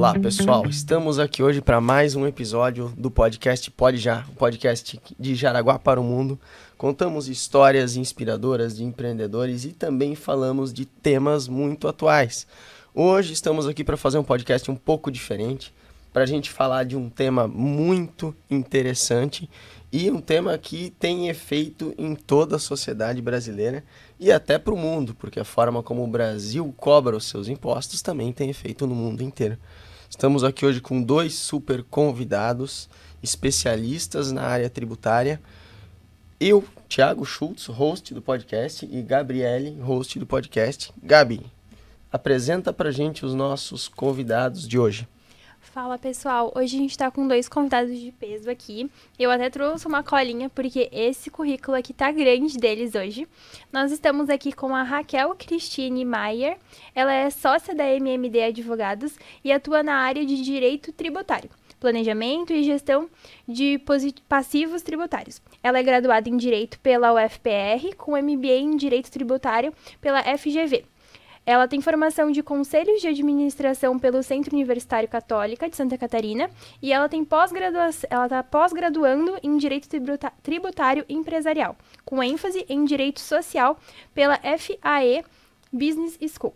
Olá, pessoal. Estamos aqui hoje para mais um episódio do podcast Pode Já, o podcast de Jaraguá para o mundo. Contamos histórias inspiradoras de empreendedores e também falamos de temas muito atuais. Hoje estamos aqui para fazer um podcast um pouco diferente, para a gente falar de um tema muito interessante e um tema que tem efeito em toda a sociedade brasileira e até para o mundo, porque a forma como o Brasil cobra os seus impostos também tem efeito no mundo inteiro. Estamos aqui hoje com dois super convidados, especialistas na área tributária. Eu, Thiago Schultz, host do podcast, e Gabriele, host do podcast. Gabi, apresenta pra gente os nossos convidados de hoje. Fala, pessoal. Hoje a gente tá com dois convidados de peso aqui. Eu até trouxe uma colinha, porque esse currículo aqui tá grande deles hoje. Nós estamos aqui com a Raquel Cristine Maier. Ela é sócia da MMD Advogados e atua na área de Direito Tributário, Planejamento e Gestão de Passivos Tributários. Ela é graduada em Direito pela UFPR, com MBA em Direito Tributário pela FGV. Ela tem formação de Conselhos de Administração pelo Centro Universitário Católica de Santa Catarina e ela tem ela está pós-graduando em Direito Tributário Empresarial, com ênfase em Direito Social pela FAE Business School.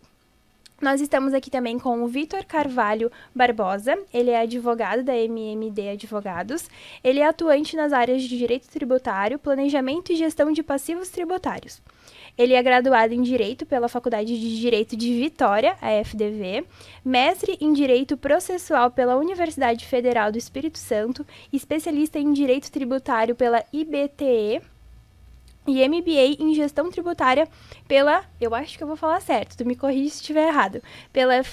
Nós estamos aqui também com o Vitor Carvalho Barbosa. Ele é advogado da MMD Advogados. Ele é atuante nas áreas de Direito Tributário, Planejamento e Gestão de Passivos Tributários. Ele é graduado em Direito pela Faculdade de Direito de Vitória, a FDV, mestre em Direito Processual pela Universidade Federal do Espírito Santo, especialista em Direito Tributário pela IBTE e MBA em Gestão Tributária pela, eu acho que eu vou falar certo, tu me corrige se estiver errado, pela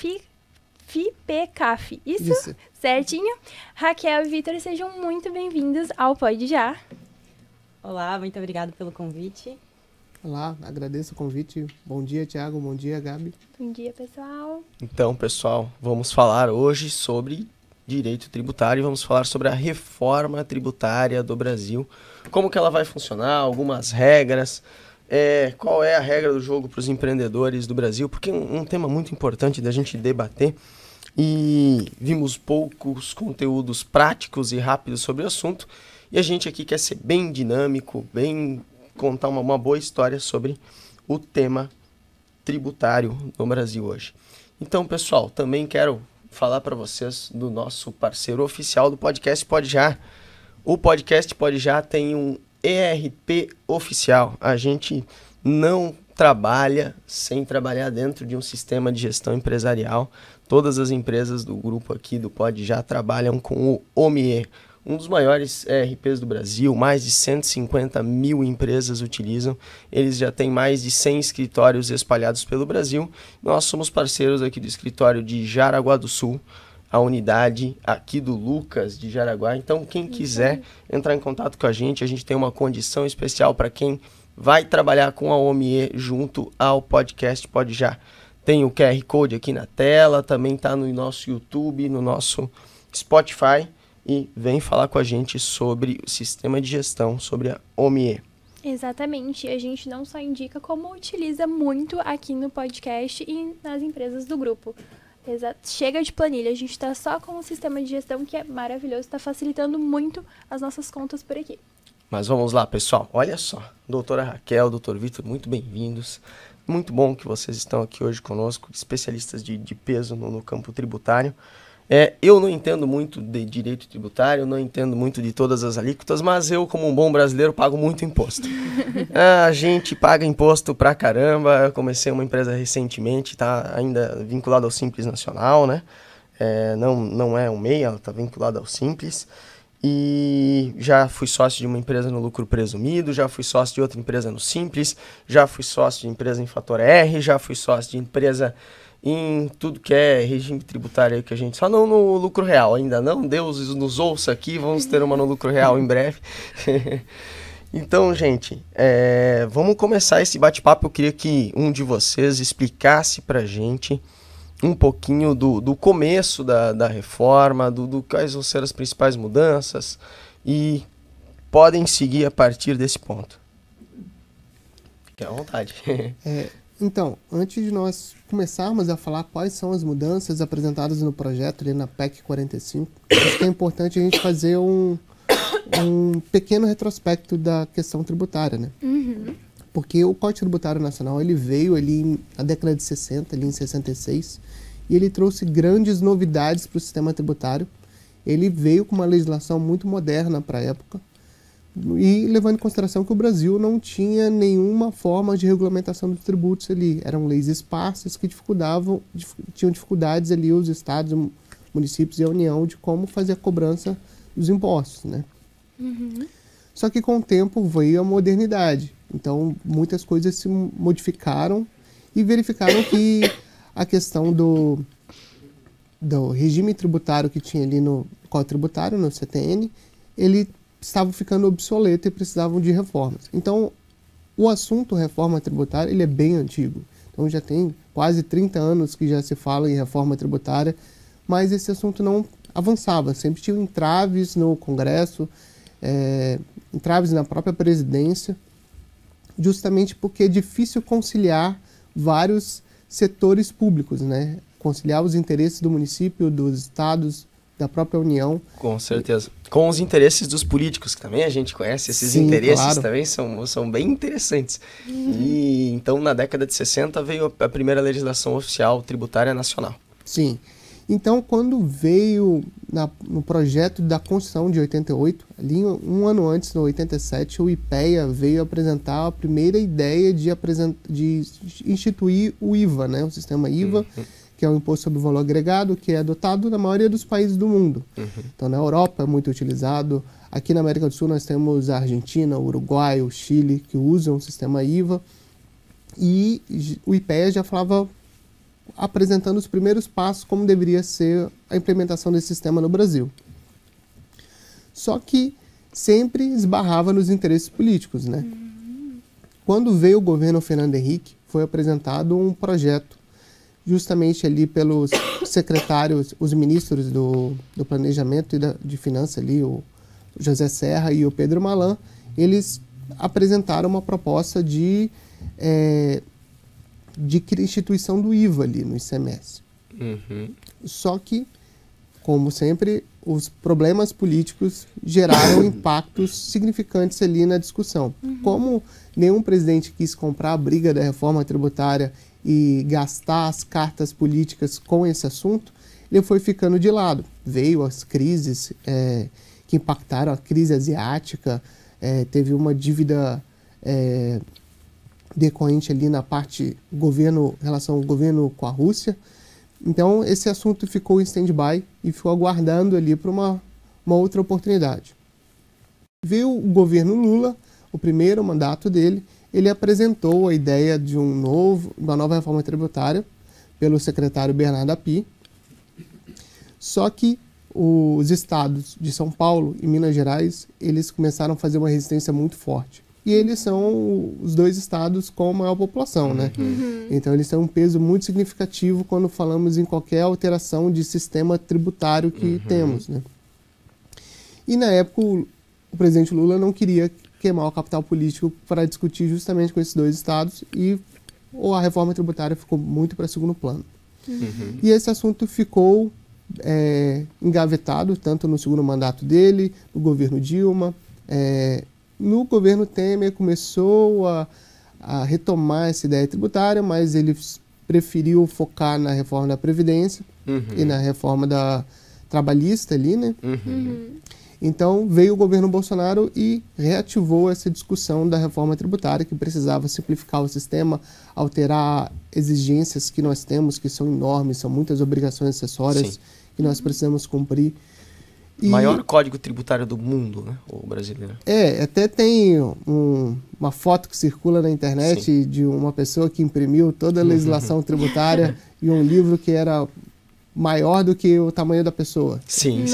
FIPECAF. Isso? Certinho? Raquel e Vitor, sejam muito bem-vindos ao Pode Já. Olá, muito obrigada pelo convite. Olá, agradeço o convite. Bom dia, Thiago. Bom dia, Gabi. Bom dia, pessoal. Então, pessoal, vamos falar hoje sobre direito tributário e vamos falar sobre a reforma tributária do Brasil. Como que ela vai funcionar, algumas regras, qual é a regra do jogo para os empreendedores do Brasil, porque é um tema muito importante da gente debater e vimos poucos conteúdos práticos e rápidos sobre o assunto e a gente aqui quer ser bem dinâmico, contar uma boa história sobre o tema tributário no Brasil hoje. Então, pessoal, também quero falar para vocês do nosso parceiro oficial do podcast Pode Já. O podcast Pode Já tem um ERP oficial. A gente não trabalha sem trabalhar dentro de um sistema de gestão empresarial. Todas as empresas do grupo aqui do Pode Já trabalham com o OMIE, um dos maiores ERPs do Brasil. Mais de 150 mil empresas utilizam. Eles já têm mais de 100 escritórios espalhados pelo Brasil. Nós somos parceiros aqui do escritório de Jaraguá do Sul, a unidade aqui do Lucas de Jaraguá. Então, quem quiser entrar em contato com a gente tem uma condição especial para quem vai trabalhar com a OMIE junto ao podcast Pode Já. Tem o QR Code aqui na tela, também está no nosso YouTube, no nosso Spotify. E vem falar com a gente sobre o sistema de gestão, sobre a OMIE. Exatamente. A gente não só indica, como utiliza muito aqui no podcast e nas empresas do grupo. Chega de planilha, a gente está só com o sistema de gestão que é maravilhoso, está facilitando muito as nossas contas por aqui. Mas vamos lá, pessoal. Olha só, doutora Raquel, doutor Vitor, muito bem-vindos. Muito bom que vocês estão aqui hoje conosco, especialistas de peso no campo tributário. Eu não entendo muito de direito tributário, não entendo muito de todas as alíquotas, mas eu, como um bom brasileiro, pago muito imposto. A gente paga imposto pra caramba. Eu comecei uma empresa recentemente, tá ainda vinculada ao Simples Nacional, né? Não é um MEI, ela tá vinculada ao Simples. E já fui sócio de uma empresa no lucro presumido, já fui sócio de outra empresa no Simples, já fui sócio de empresa em Fator R, já fui sócio de empresa em tudo que é regime tributário aí que a gente... Só não no lucro real ainda não. Deus nos ouça aqui, vamos ter uma no lucro real em breve. Então, gente, vamos começar esse bate-papo. Eu queria que um de vocês explicasse pra gente um pouquinho do começo da reforma, do quais vão ser as principais mudanças e podem seguir a partir desse ponto. Fique à vontade. Então, antes de nós começarmos a falar quais são as mudanças apresentadas no projeto ali na PEC 45, acho que é importante a gente fazer um pequeno retrospecto da questão tributária, né? Porque o Código Tributário Nacional, ele veio ali na década de 60, ali em 66, e ele trouxe grandes novidades para o sistema tributário. Ele veio com uma legislação muito moderna para a época, e levando em consideração que o Brasil não tinha nenhuma forma de regulamentação dos tributos ali. Eram leis esparsas que tinham dificuldades ali os estados, municípios e a União de como fazer a cobrança dos impostos, né? Só que com o tempo veio a modernidade. Então, muitas coisas se modificaram e verificaram que a questão do regime tributário que tinha ali no Código Tributário, no CTN, ele estava ficando obsoleto e precisavam de reformas. Então, o assunto reforma tributária, ele é bem antigo. Então, já tem quase 30 anos que já se fala em reforma tributária, mas esse assunto não avançava. Sempre tinha entraves no Congresso, entraves na própria presidência, justamente porque é difícil conciliar vários setores públicos, né? Conciliar os interesses do município, dos estados, da própria União. Com certeza. Com os interesses dos políticos, que também a gente conhece. Esses Sim, interesses claro. também são bem interessantes. E então, na década de 60, veio a primeira legislação oficial tributária nacional. Sim. Então, quando veio no projeto da Constituição de 88, ali um ano antes, no 87, o IPEA veio apresentar a primeira ideia de instituir o IVA, né? O sistema IVA, que é o Imposto sobre o Valor Agregado, que é adotado na maioria dos países do mundo. Então, na Europa é muito utilizado. Aqui na América do Sul nós temos a Argentina, o Uruguai, o Chile, que usam o sistema IVA. E o IPEA já falava, apresentando os primeiros passos como deveria ser a implementação desse sistema no Brasil. Só que sempre esbarrava nos interesses políticos, né? Quando veio o governo Fernando Henrique, foi apresentado um projeto justamente ali pelos secretários, os ministros do Planejamento e de Finanças ali, o José Serra e o Pedro Malan. Eles apresentaram uma proposta de instituição do IVA ali no ICMS. Só que, como sempre, os problemas políticos geraram impactos significantes ali na discussão. Como nenhum presidente quis comprar a briga da reforma tributária e gastar as cartas políticas com esse assunto, ele foi ficando de lado. Veio as crises que impactaram, a crise asiática, teve uma dívida decorrente ali na parte relação ao governo com a Rússia. Então, esse assunto ficou em stand-by e ficou aguardando ali para uma outra oportunidade. Veio o governo Lula, o primeiro mandato dele, ele apresentou a ideia de uma nova reforma tributária pelo secretário Bernardo Api. Só que os estados de São Paulo e Minas Gerais, eles começaram a fazer uma resistência muito forte. E eles são os dois estados com maior população, né? Então, eles têm um peso muito significativo quando falamos em qualquer alteração de sistema tributário que temos, né? E, na época, o presidente Lula não queria queimar o capital político para discutir justamente com esses dois estados e a reforma tributária ficou muito para segundo plano. E esse assunto ficou engavetado, tanto no segundo mandato dele, no governo Dilma. No governo Temer começou a retomar essa ideia tributária, mas ele preferiu focar na reforma da Previdência e na reforma da trabalhista ali, né? Então veio o governo Bolsonaro e reativou essa discussão da reforma tributária, que precisava simplificar o sistema, alterar exigências que nós temos, que são enormes, são muitas obrigações acessórias que nós precisamos cumprir. Maior código tributário do mundo, né? O brasileiro. Até tem uma foto que circula na internet de uma pessoa que imprimiu toda a legislação tributária e um livro que era maior do que o tamanho da pessoa. Sim.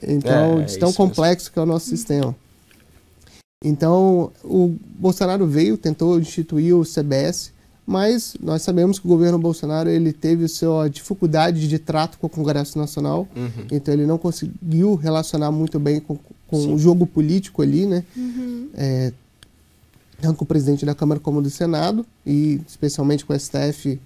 Então, de tão complexo que é o nosso sistema. Então, o Bolsonaro tentou instituir o CBS, mas nós sabemos que o governo Bolsonaro ele teve sua dificuldade de trato com o Congresso Nacional, então ele não conseguiu relacionar muito bem com o jogo político ali, né? tanto com o presidente da Câmara como do Senado, e especialmente com o STF.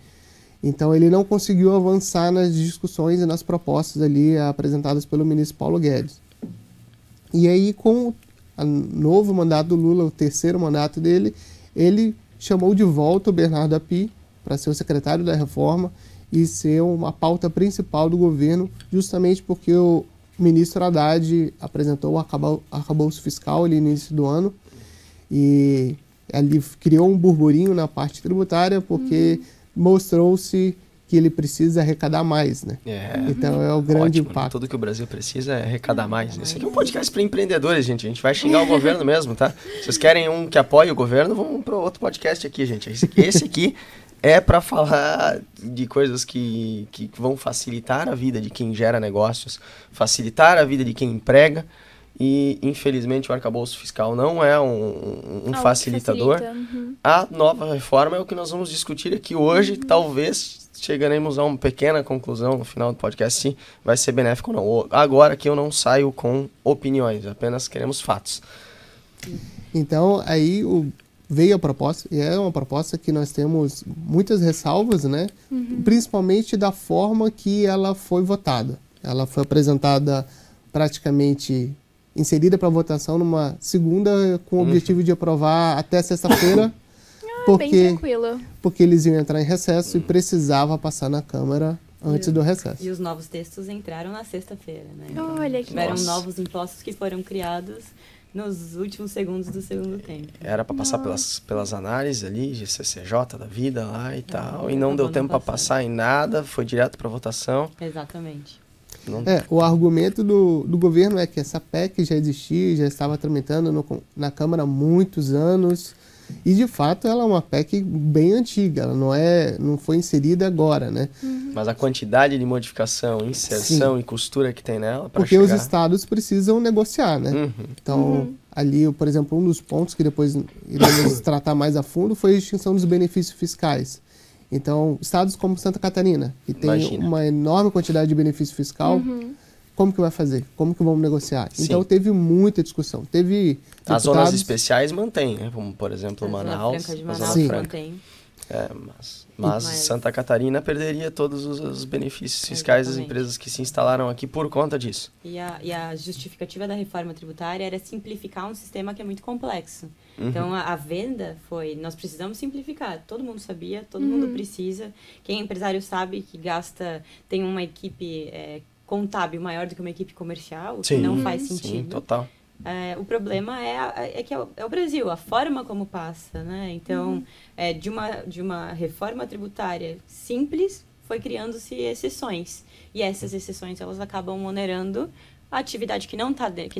Então ele não conseguiu avançar nas discussões e nas propostas ali apresentadas pelo ministro Paulo Guedes. E aí, com o novo mandato do Lula, o terceiro mandato dele, ele chamou de volta o Bernardo Api para ser o secretário da reforma e ser uma pauta principal do governo, justamente porque o ministro Haddad apresentou o arcabouço fiscal ali no início do ano e ali criou um burburinho na parte tributária porque mostrou-se que ele precisa arrecadar mais, né? Então é o grande ótimo, impacto. Tudo que o Brasil precisa é arrecadar mais. Isso aqui é um podcast para empreendedores, gente. A gente vai xingar o governo mesmo, tá? Se vocês querem um que apoie o governo, vamos para outro podcast aqui, gente. Esse aqui é para falar de coisas que vão facilitar a vida de quem gera negócios, facilitar a vida de quem emprega. E, infelizmente, o arcabouço fiscal não é um facilitador. A nova reforma é o que nós vamos discutir aqui hoje. Talvez chegaremos a uma pequena conclusão no final do podcast, se vai ser benéfico ou não. Agora que eu não saio com opiniões, apenas queremos fatos. Então, aí veio a proposta, e é uma proposta que nós temos muitas ressalvas, né? Principalmente da forma que ela foi votada. Ela foi apresentada praticamente inserida para votação numa segunda com o objetivo de aprovar até sexta-feira, Bem tranquilo. porque eles iam entrar em recesso e precisava passar na Câmara antes do recesso. E os novos textos entraram na sexta-feira, né? Então, Olha que tiveram nossa. novos impostos que foram criados nos últimos segundos do segundo tempo. Era para passar pelas análises ali, de CCJ da vida lá e tal, e não acabou deu não tempo para passando. passar em nada, foi direto para votação. Exatamente. O argumento do governo é que essa PEC já existia, já estava tramitando na Câmara há muitos anos, e de fato ela é uma PEC bem antiga, ela não foi inserida agora, né? Mas a quantidade de modificação, inserção e costura que tem nela para Porque os estados precisam negociar, né? Então, ali, por exemplo, um dos pontos que depois iremos tratar mais a fundo foi a extinção dos benefícios fiscais. Então, estados como Santa Catarina, que tem uma enorme quantidade de benefício fiscal, como que vai fazer? Como que vamos negociar? Sim. Então, teve muita discussão. Teve As zonas especiais mantêm, né? Como, por exemplo, Manaus. Franca de a Manaus Zona Franca. mantém. Mas Santa Catarina perderia todos os benefícios fiscais das empresas que se instalaram aqui por conta disso. E a justificativa da reforma tributária era simplificar um sistema que é muito complexo. Então, a venda foi, nós precisamos simplificar. Todo mundo sabia, todo mundo precisa. Quem é empresário sabe que tem uma equipe contábil maior do que uma equipe comercial, o que não faz sentido. Sim, total. O problema é que é o Brasil, a forma como passa, né? Então, de uma reforma tributária simples, foi criando-se exceções. E essas exceções, elas acabam onerando a atividade que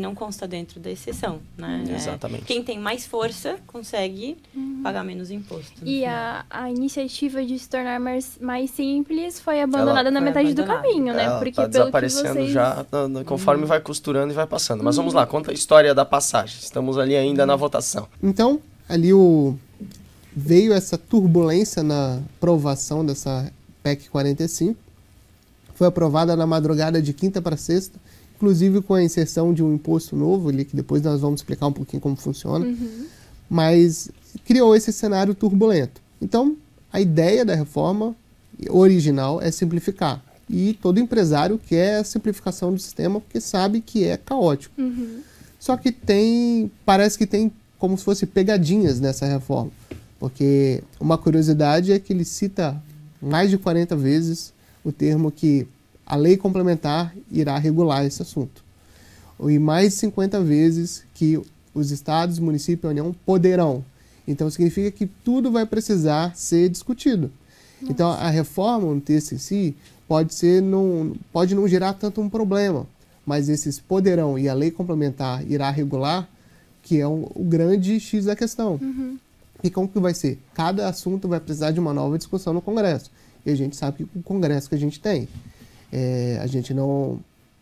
não consta dentro da exceção, né? Exatamente. Quem tem mais força consegue pagar menos imposto. E a iniciativa de se tornar mais simples foi abandonada na metade do caminho, né? Ela Porque tá pelo desaparecendo que vocês... já, conforme vai costurando e vai passando. Mas vamos lá, conta a história da passagem. Estamos ali ainda na votação. Então, ali veio essa turbulência na aprovação dessa PEC 45. Foi aprovada na madrugada de quinta para sexta, inclusive com a inserção de um imposto novo ali, que depois nós vamos explicar um pouquinho como funciona. Mas criou esse cenário turbulento. Então, a ideia da reforma original é simplificar. E todo empresário quer a simplificação do sistema porque sabe que é caótico. Só que parece que tem como se fosse pegadinhas nessa reforma. Porque uma curiosidade é que ele cita mais de 40 vezes o termo que a lei complementar irá regular esse assunto. E mais de 50 vezes que os estados, municípios e a União poderão. Então, significa que tudo vai precisar ser discutido. Então, a reforma, no texto em si, pode não gerar tanto um problema, mas esses poderão e a lei complementar irá regular, que é o grande X da questão. E como que vai ser? Cada assunto vai precisar de uma nova discussão no Congresso. E a gente sabe que o Congresso que a gente tem, a gente não,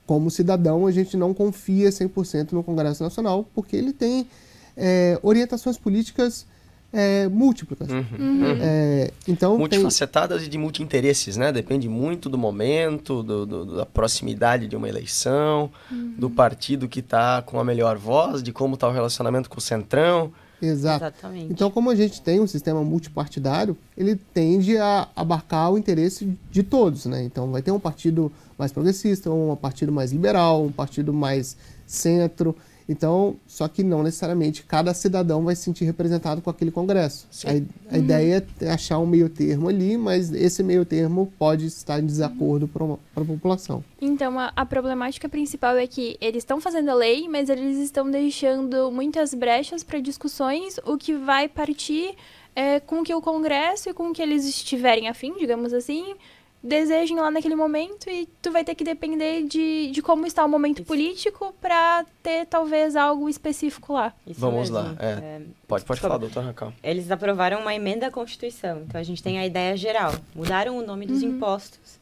como cidadão, a gente não confia 100% no Congresso Nacional, porque ele tem orientações políticas múltiplas. Então, multifacetadas e de multi-interesses, né? Depende muito do momento, da proximidade de uma eleição, do partido que está com a melhor voz, de como está o relacionamento com o Centrão. Exato. Exatamente. Então, como a gente tem um sistema multipartidário, ele tende a abarcar o interesse de todos, né? Então, vai ter um partido mais progressista, um partido mais liberal, um partido mais centro. Então, só que não necessariamente cada cidadão vai se sentir representado com aquele congresso. A ideia é achar um meio termo ali, mas esse meio termo pode estar em desacordo para a população. Então, a problemática principal é que eles estão fazendo a lei, mas eles estão deixando muitas brechas para discussões, o que vai partir com que o Congresso e com que eles estiverem afim, digamos assim, desejem lá naquele momento, e tu vai ter que depender de como está o momento político para ter talvez algo específico lá. Isso Vamos mesmo. lá. Pode falar, doutor Raquel. Eles aprovaram uma emenda à Constituição. Então, a gente tem a ideia geral. Mudaram o nome dos impostos.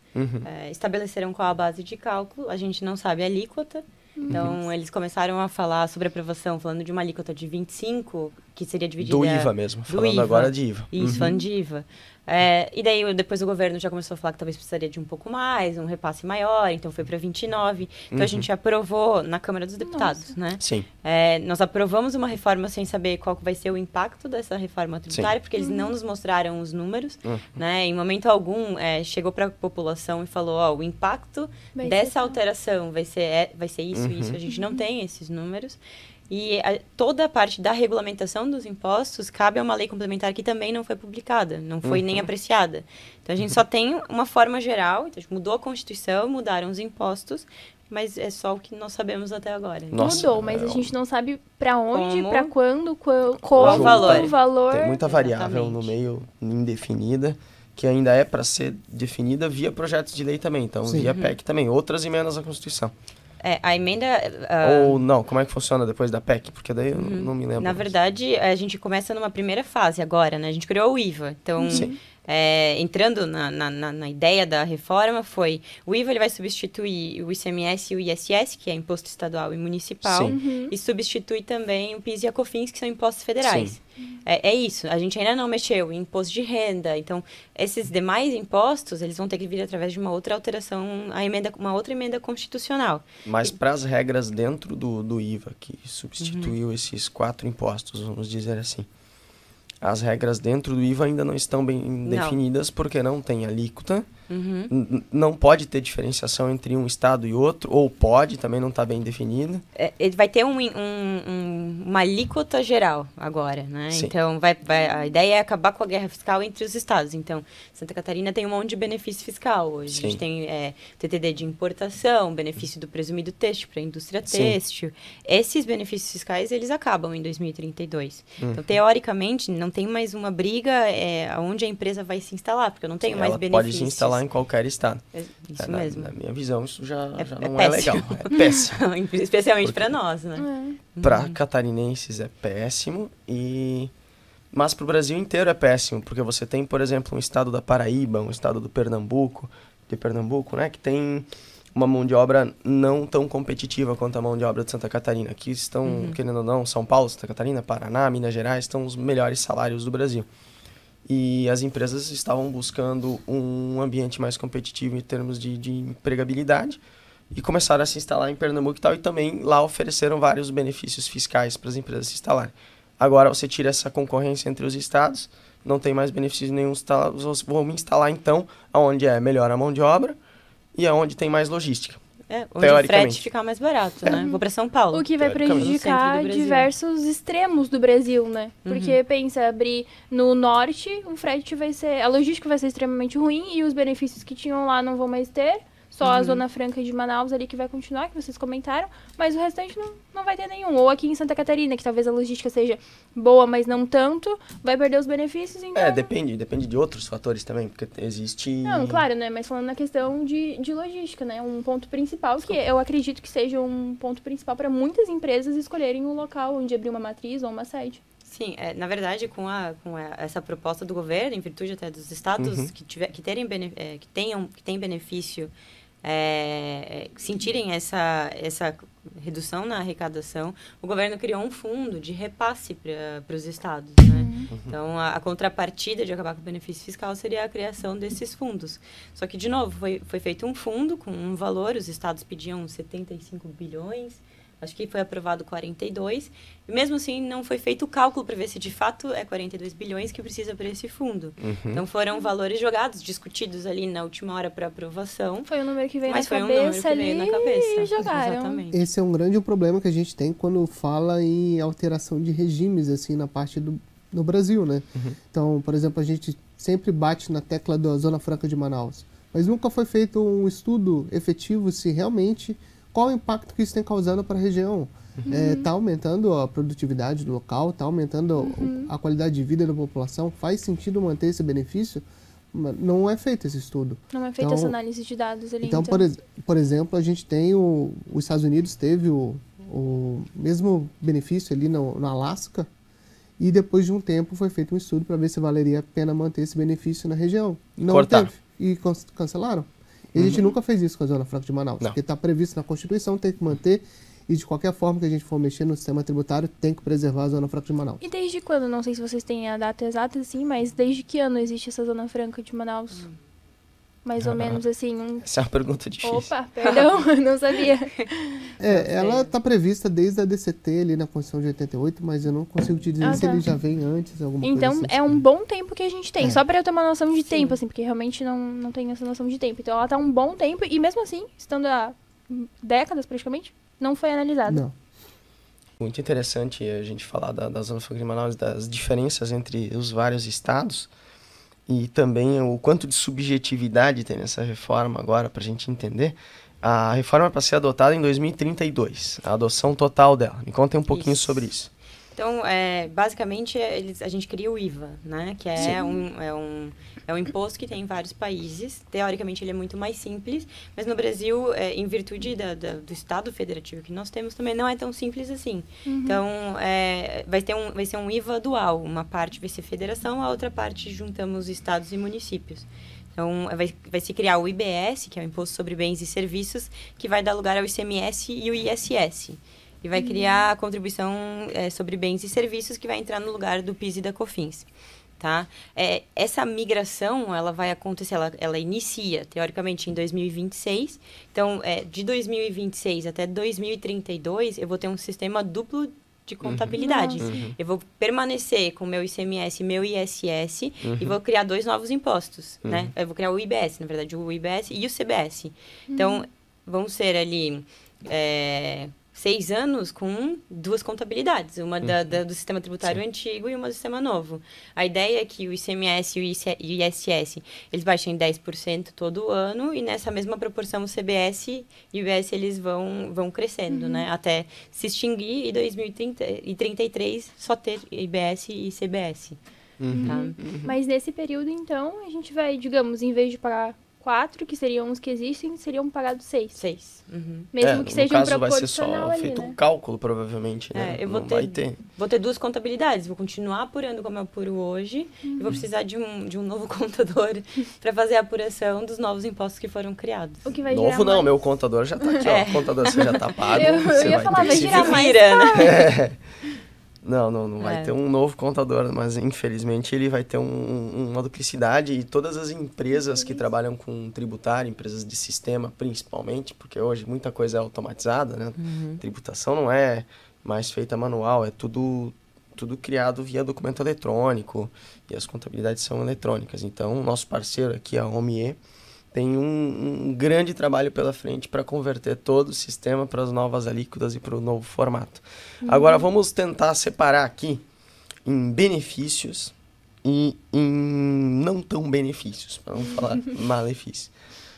Estabeleceram qual a base de cálculo. A gente não sabe a alíquota. Então, eles começaram a falar sobre aprovação, falando de uma alíquota de 25, que seria dividida... Do IVA mesmo, falando agora de IVA. Isso, falando de IVA. E daí, depois o governo já começou a falar que talvez precisaria de um pouco mais, um repasse maior, então foi para 29. Então, a gente aprovou na Câmara dos Deputados, né? Sim. Nós aprovamos uma reforma sem saber qual vai ser o impacto dessa reforma tributária, porque eles não nos mostraram os números, né? Em momento algum, chegou para a população e falou, ó, o impacto dessa alteração vai ser isso, isso. A gente não tem esses números. E toda a parte da regulamentação dos impostos cabe a uma lei complementar que também não foi publicada, não foi nem apreciada. Então, a gente só tem uma forma geral, então a gente mudou a Constituição, mudaram os impostos, mas é só o que nós sabemos até agora. Nossa, mudou, mas a gente não sabe para onde, Como, para quando, qual qual valor. o valor. Tem muita variável Exatamente. no meio indefinida, que ainda é para ser definida via projetos de lei também, então via PEC também, outras emendas à Constituição. A emenda... Ou não, como é que funciona depois da PEC? Porque daí eu não me lembro. Na verdade, a gente começa numa primeira fase agora, né? A gente criou o IVA. Então, entrando na ideia da reforma, foi... O IVA ele vai substituir o ICMS e o ISS, que é Imposto Estadual e Municipal. E substitui também o PIS e a COFINS, que são impostos federais. É isso. A gente ainda não mexeu em imposto de renda. Então, esses demais impostos, eles vão ter que vir através de uma outra alteração, uma outra emenda constitucional. Mas para as regras dentro do IVA, que substituiu esses 4 impostos, vamos dizer assim, as regras dentro do IVA ainda não estão bem definidas, porque não tem alíquota, não pode ter diferenciação entre um estado e outro, ou pode, também não está bem definido. Ele vai ter uma alíquota geral agora, né? Sim. Então, a ideia é acabar com a guerra fiscal entre os estados. Então, Santa Catarina tem um monte de benefício fiscal hoje. Sim. A gente tem TTD de importação, benefício do presumido têxtil para a indústria têxtil. Esses benefícios fiscais, eles acabam em 2032. Então, teoricamente, não tem mais uma briga onde a empresa vai se instalar, porque eu não tenho mais ela benefícios. pode se instalar em qualquer estado. Isso mesmo. Na minha visão, isso já não péssimo. é legal. É péssimo. Especialmente para nós, né? Para catarinenses é péssimo, mas para o Brasil inteiro é péssimo, porque você tem, por exemplo, um estado da Paraíba, um estado de Pernambuco, né, que tem uma mão de obra não tão competitiva quanto a mão de obra de Santa Catarina. Aqui estão, querendo ou não, São Paulo, Santa Catarina, Paraná, Minas Gerais, estão os melhores salários do Brasil. E as empresas estavam buscando um ambiente mais competitivo em termos de empregabilidade e começaram a se instalar em Pernambuco e tal, e também lá ofereceram vários benefícios fiscais para as empresas se instalarem. Agora você tira essa concorrência entre os estados, não tem mais benefício nenhum, vou me instalar então aonde é melhor a mão de obra e aonde tem mais logística. Onde o frete fica mais barato, né? Vou para São Paulo. O que vai prejudicar diversos extremos do Brasil, né? Porque, pensa, abrir no norte, o frete vai ser... A logística vai ser extremamente ruim e os benefícios que tinham lá não vão mais ter. Só a Zona Franca de Manaus ali que vai continuar, que vocês comentaram. Mas o restante não vai ter nenhum. Ou aqui em Santa Catarina, que talvez a logística seja boa, mas não tanto, vai perder os benefícios, então... Depende de outros fatores também, porque existe... Não, claro, né? Mas falando na questão de logística, né? Um ponto principal, que eu acredito que seja um ponto principal para muitas empresas escolherem um local onde abrir uma matriz ou uma sede. Sim, na verdade, com essa proposta do governo, em virtude até dos estados que têm benefício, sentirem essa redução na arrecadação, o governo criou um fundo de repasse para os estados, né? Então, a contrapartida de acabar com o benefício fiscal seria a criação desses fundos. Só que, de novo, foi feito um fundo com um valor, os estados pediam 75 bilhões, Acho que foi aprovado 42, e mesmo assim não foi feito o cálculo para ver se de fato é 42 bilhões que precisa para esse fundo. Então foram valores jogados, discutidos ali na última hora para aprovação. Foi um número que veio Mas na foi cabeça um número que veio na cabeça. e jogaram. Exatamente. Esse é um grande problema que a gente tem quando fala em alteração de regimes, assim, na parte do Brasil, né? Então, por exemplo, a gente sempre bate na tecla da Zona Franca de Manaus, mas nunca foi feito um estudo efetivo se realmente qual o impacto que isso tem causado para a região. Está aumentando a produtividade do local, está aumentando a qualidade de vida da população, faz sentido manter esse benefício? Não é feito esse estudo. Não é feita essa análise de dados ali. Então, por exemplo, a gente tem os Estados Unidos teve o mesmo benefício ali no Alasca, e depois de um tempo foi feito um estudo para ver se valeria a pena manter esse benefício na região. Não Cortaram. teve. E cancelaram. E a gente nunca fez isso com a Zona Franca de Manaus. Não. Porque está previsto na Constituição, tem que manter. E de qualquer forma que a gente for mexer no sistema tributário, tem que preservar a Zona Franca de Manaus. E desde quando? Não sei se vocês têm a data exata, assim, mas desde que ano existe essa Zona Franca de Manaus? Mais ou menos assim. Essa é uma pergunta difícil. Opa, perdão, não sabia. Ela está prevista desde a DCT ali na Constituição de 88, mas eu não consigo te dizer se ele já vem antes, alguma Então, coisa assim. é um bom tempo que a gente tem. Só pra eu ter uma noção de tempo, assim, porque realmente não tenho essa noção de tempo. Então, ela tá um bom tempo e mesmo assim, estando há décadas praticamente, não foi analisada. Não. Muito interessante a gente falar da Zona Franca de Manaus, das diferenças entre os vários estados e também o quanto de subjetividade tem nessa reforma agora, para a gente entender. A reforma é para ser adotada em 2032, a adoção total dela. Me contem um pouquinho sobre isso. Então, basicamente, a gente cria o IVA, né? Que é um imposto que tem em vários países. Teoricamente, ele é muito mais simples, mas no Brasil, em virtude do Estado federativo que nós temos, também não é tão simples assim. Então, vai ser um IVA dual. Uma parte vai ser federação, a outra parte juntamos estados e municípios. Então, vai se criar o IBS, que é o Imposto sobre Bens e Serviços, que vai dar lugar ao ICMS e o ISS. E vai criar a contribuição sobre bens e serviços, que vai entrar no lugar do PIS e da COFINS. Tá? Essa migração, ela vai acontecer, ela inicia, teoricamente, em 2026. Então, de 2026 até 2032, eu vou ter um sistema duplo de contabilidade. Eu vou permanecer com o meu ICMS e meu ISS e vou criar 2 novos impostos, né? Eu vou criar o IBS, na verdade, o IBS e o CBS. Então, vão ser ali 6 anos com 2 contabilidades, uma do sistema tributário antigo e uma do sistema novo. A ideia é que o ICMS e o ISS, eles baixem 10% todo ano, e nessa mesma proporção o CBS e o IBS, eles vão crescendo, né? Até se extinguir, e 2033 só ter IBS e CBS. Tá? Mas nesse período, então, a gente vai, digamos, em vez de pagar 4, que seriam os que existem, seriam pagados 6. 6. Mesmo que seja um proporcional vai ser só ali, feito né? um cálculo, provavelmente, né? Eu vou ter 2 contabilidades. Vou continuar apurando como eu apuro hoje e vou precisar de um novo contador para fazer a apuração dos novos impostos que foram criados. O que vai Novo girar não, mais. meu contador já tá aqui, ó. O contador você já tá pago. Eu você ia falar, ter vai que se girar mais. Vira, né? Não vai ter um novo contador, mas infelizmente ele vai ter uma duplicidade, e todas as empresas que trabalham com tributário, empresas de sistema principalmente, porque hoje muita coisa é automatizada, né? Tributação não é mais feita manual, é tudo criado via documento eletrônico, e as contabilidades são eletrônicas. Então, o nosso parceiro aqui, a OMIE, tem um grande trabalho pela frente para converter todo o sistema para as novas alíquotas e para o novo formato. Agora, vamos tentar separar aqui em benefícios e em não tão benefícios, para não falar malefícios.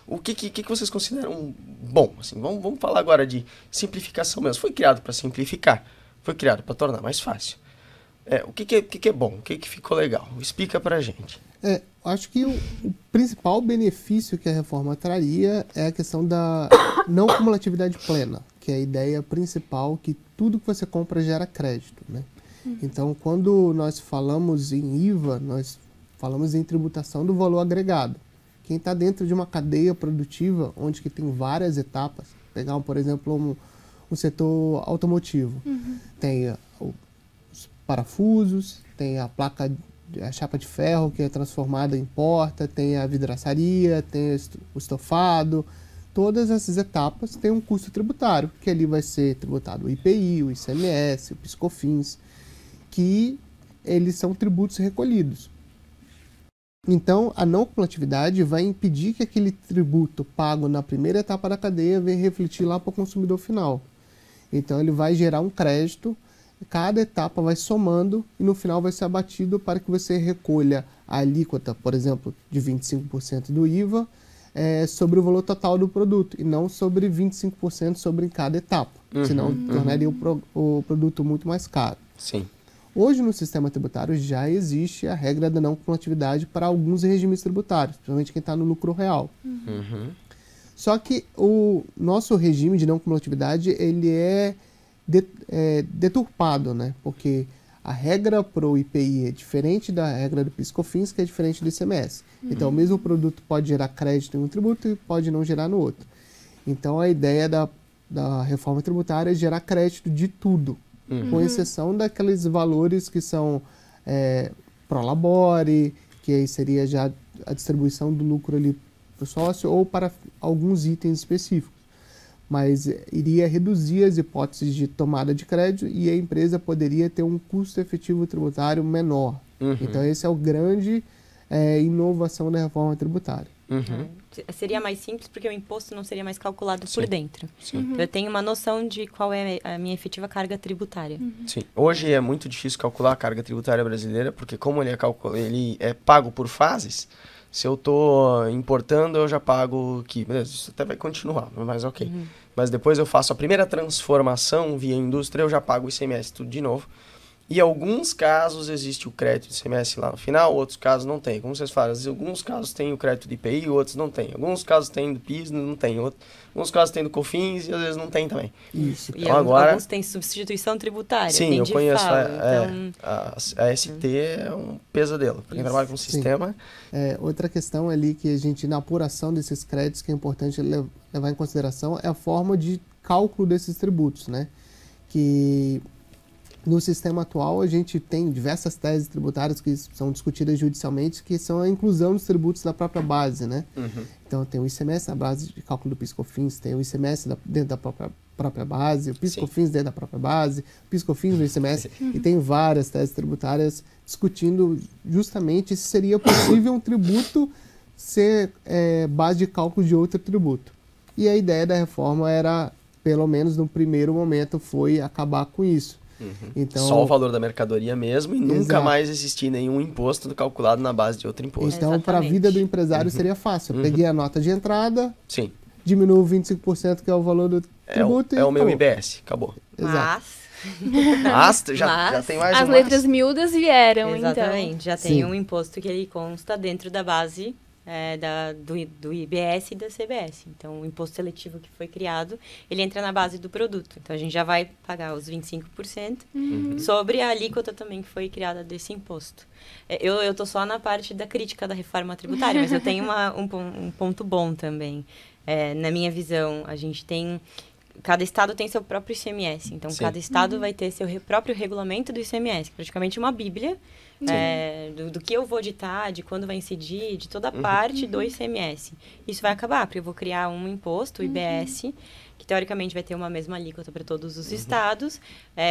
O que vocês consideram bom? Assim, vamos falar agora de simplificação mesmo. Foi criado para simplificar, foi criado para tornar mais fácil. O que é bom? O que ficou legal? Explica para a gente. Acho que o principal benefício que a reforma traria é a questão da não cumulatividade plena, que é a ideia principal que tudo que você compra gera crédito, né? Então, quando nós falamos em IVA, nós falamos em tributação do valor agregado. Quem está dentro de uma cadeia produtiva, onde que tem várias etapas, pegar, por exemplo, um setor automotivo, tem os parafusos, tem a chapa de ferro que é transformada em porta, tem a vidraçaria, tem o estofado, todas essas etapas têm um custo tributário, que ali vai ser tributado o IPI, o ICMS, o PIS/COFINS, que eles são tributos recolhidos. Então, a não cumulatividade vai impedir que aquele tributo pago na primeira etapa da cadeia venha refletir lá para o consumidor final. Então, ele vai gerar um crédito, cada etapa vai somando e no final vai ser abatido para que você recolha a alíquota, por exemplo, de 25% do IVA sobre o valor total do produto e não sobre 25% sobre cada etapa, senão tornaria o produto muito mais caro. Sim. Hoje, no sistema tributário, já existe a regra da não cumulatividade para alguns regimes tributários, principalmente quem está no lucro real. Só que o nosso regime de não cumulatividade ele é deturpado, né? Porque a regra para o IPI é diferente da regra do PIS/COFINS, que é diferente do ICMS. Então, o mesmo produto pode gerar crédito em um tributo e pode não gerar no outro. Então, a ideia da reforma tributária é gerar crédito de tudo, com exceção daqueles valores que são pro labore, que aí seria já a distribuição do lucro ali para o sócio, ou para alguns itens específicos. Mas iria reduzir as hipóteses de tomada de crédito e a empresa poderia ter um custo efetivo tributário menor. Então, esse é o grande inovação da reforma tributária. Seria mais simples porque o imposto não seria mais calculado por dentro. Então, eu tenho uma noção de qual é a minha efetiva carga tributária. Sim. Hoje é muito difícil calcular a carga tributária brasileira, porque como ele é pago por fases, se eu estou importando, eu já pago aqui. Beleza, isso até vai continuar, mas ok. Mas depois eu faço a primeira transformação via indústria, eu já pago o ICMS tudo de novo. E em alguns casos existe o crédito de ICMS lá no final, outros casos não tem. Como vocês falam, alguns casos tem o crédito de IPI, outros não tem. Alguns casos tem do PIS, não tem. Alguns casos tem do COFINS e às vezes não tem também. Isso. E então, agora, alguns têm substituição tributária. Sim, tem eu conheço. então... A ST é um pesadelo. Para quem trabalha com sistema... Outra questão ali que a gente, na apuração desses créditos, que é importante levar em consideração, é a forma de cálculo desses tributos, né? Que... No sistema atual, a gente tem diversas teses tributárias que são discutidas judicialmente, que são a inclusão dos tributos da própria base, né? Então, tem o ICMS na base de cálculo do PIS/COFINS, tem o ICMS dentro da própria base, o PIS/COFINS dentro da própria base, o PIS/COFINS no ICMS, e tem várias teses tributárias discutindo justamente se seria possível um tributo ser base de cálculo de outro tributo. E a ideia da reforma era, pelo menos no primeiro momento, foi acabar com isso. Então, só o valor da mercadoria mesmo e nunca mais existir nenhum imposto calculado na base de outro imposto. Então, para a vida do empresário seria fácil. Eu peguei a nota de entrada, sim, diminuo 25%, que é o valor do tributo. É o meu IBS, acabou. Mas já tem mais as letras miúdas vieram, exatamente, então. já tem um imposto que ele consta dentro da base do IBS e da CBS. Então, o imposto seletivo que foi criado, ele entra na base do produto. Então, a gente já vai pagar os 25% sobre a alíquota também que foi criada desse imposto. Eu tô só na parte da crítica da reforma tributária, mas eu tenho um ponto bom também. Na minha visão, a gente tem... Cada estado tem seu próprio ICMS. Então, cada estado vai ter seu próprio regulamento do ICMS. Praticamente uma bíblia do que eu vou ditar, de quando vai incidir, de toda a parte do ICMS. Isso vai acabar, porque eu vou criar um imposto, o IBS, que teoricamente vai ter uma mesma alíquota para todos os estados.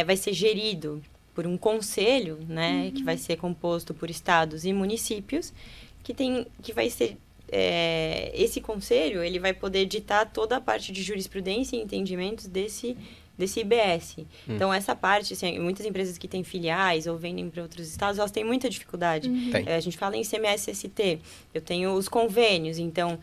Vai ser gerido por um conselho, né, que vai ser composto por estados e municípios, que vai ser... esse conselho, ele vai poder ditar toda a parte de jurisprudência e entendimentos desse IBS. Então, essa parte, assim, muitas empresas que têm filiais ou vendem para outros estados, elas têm muita dificuldade. A gente fala em ICMS-ST, eu tenho os convênios, então,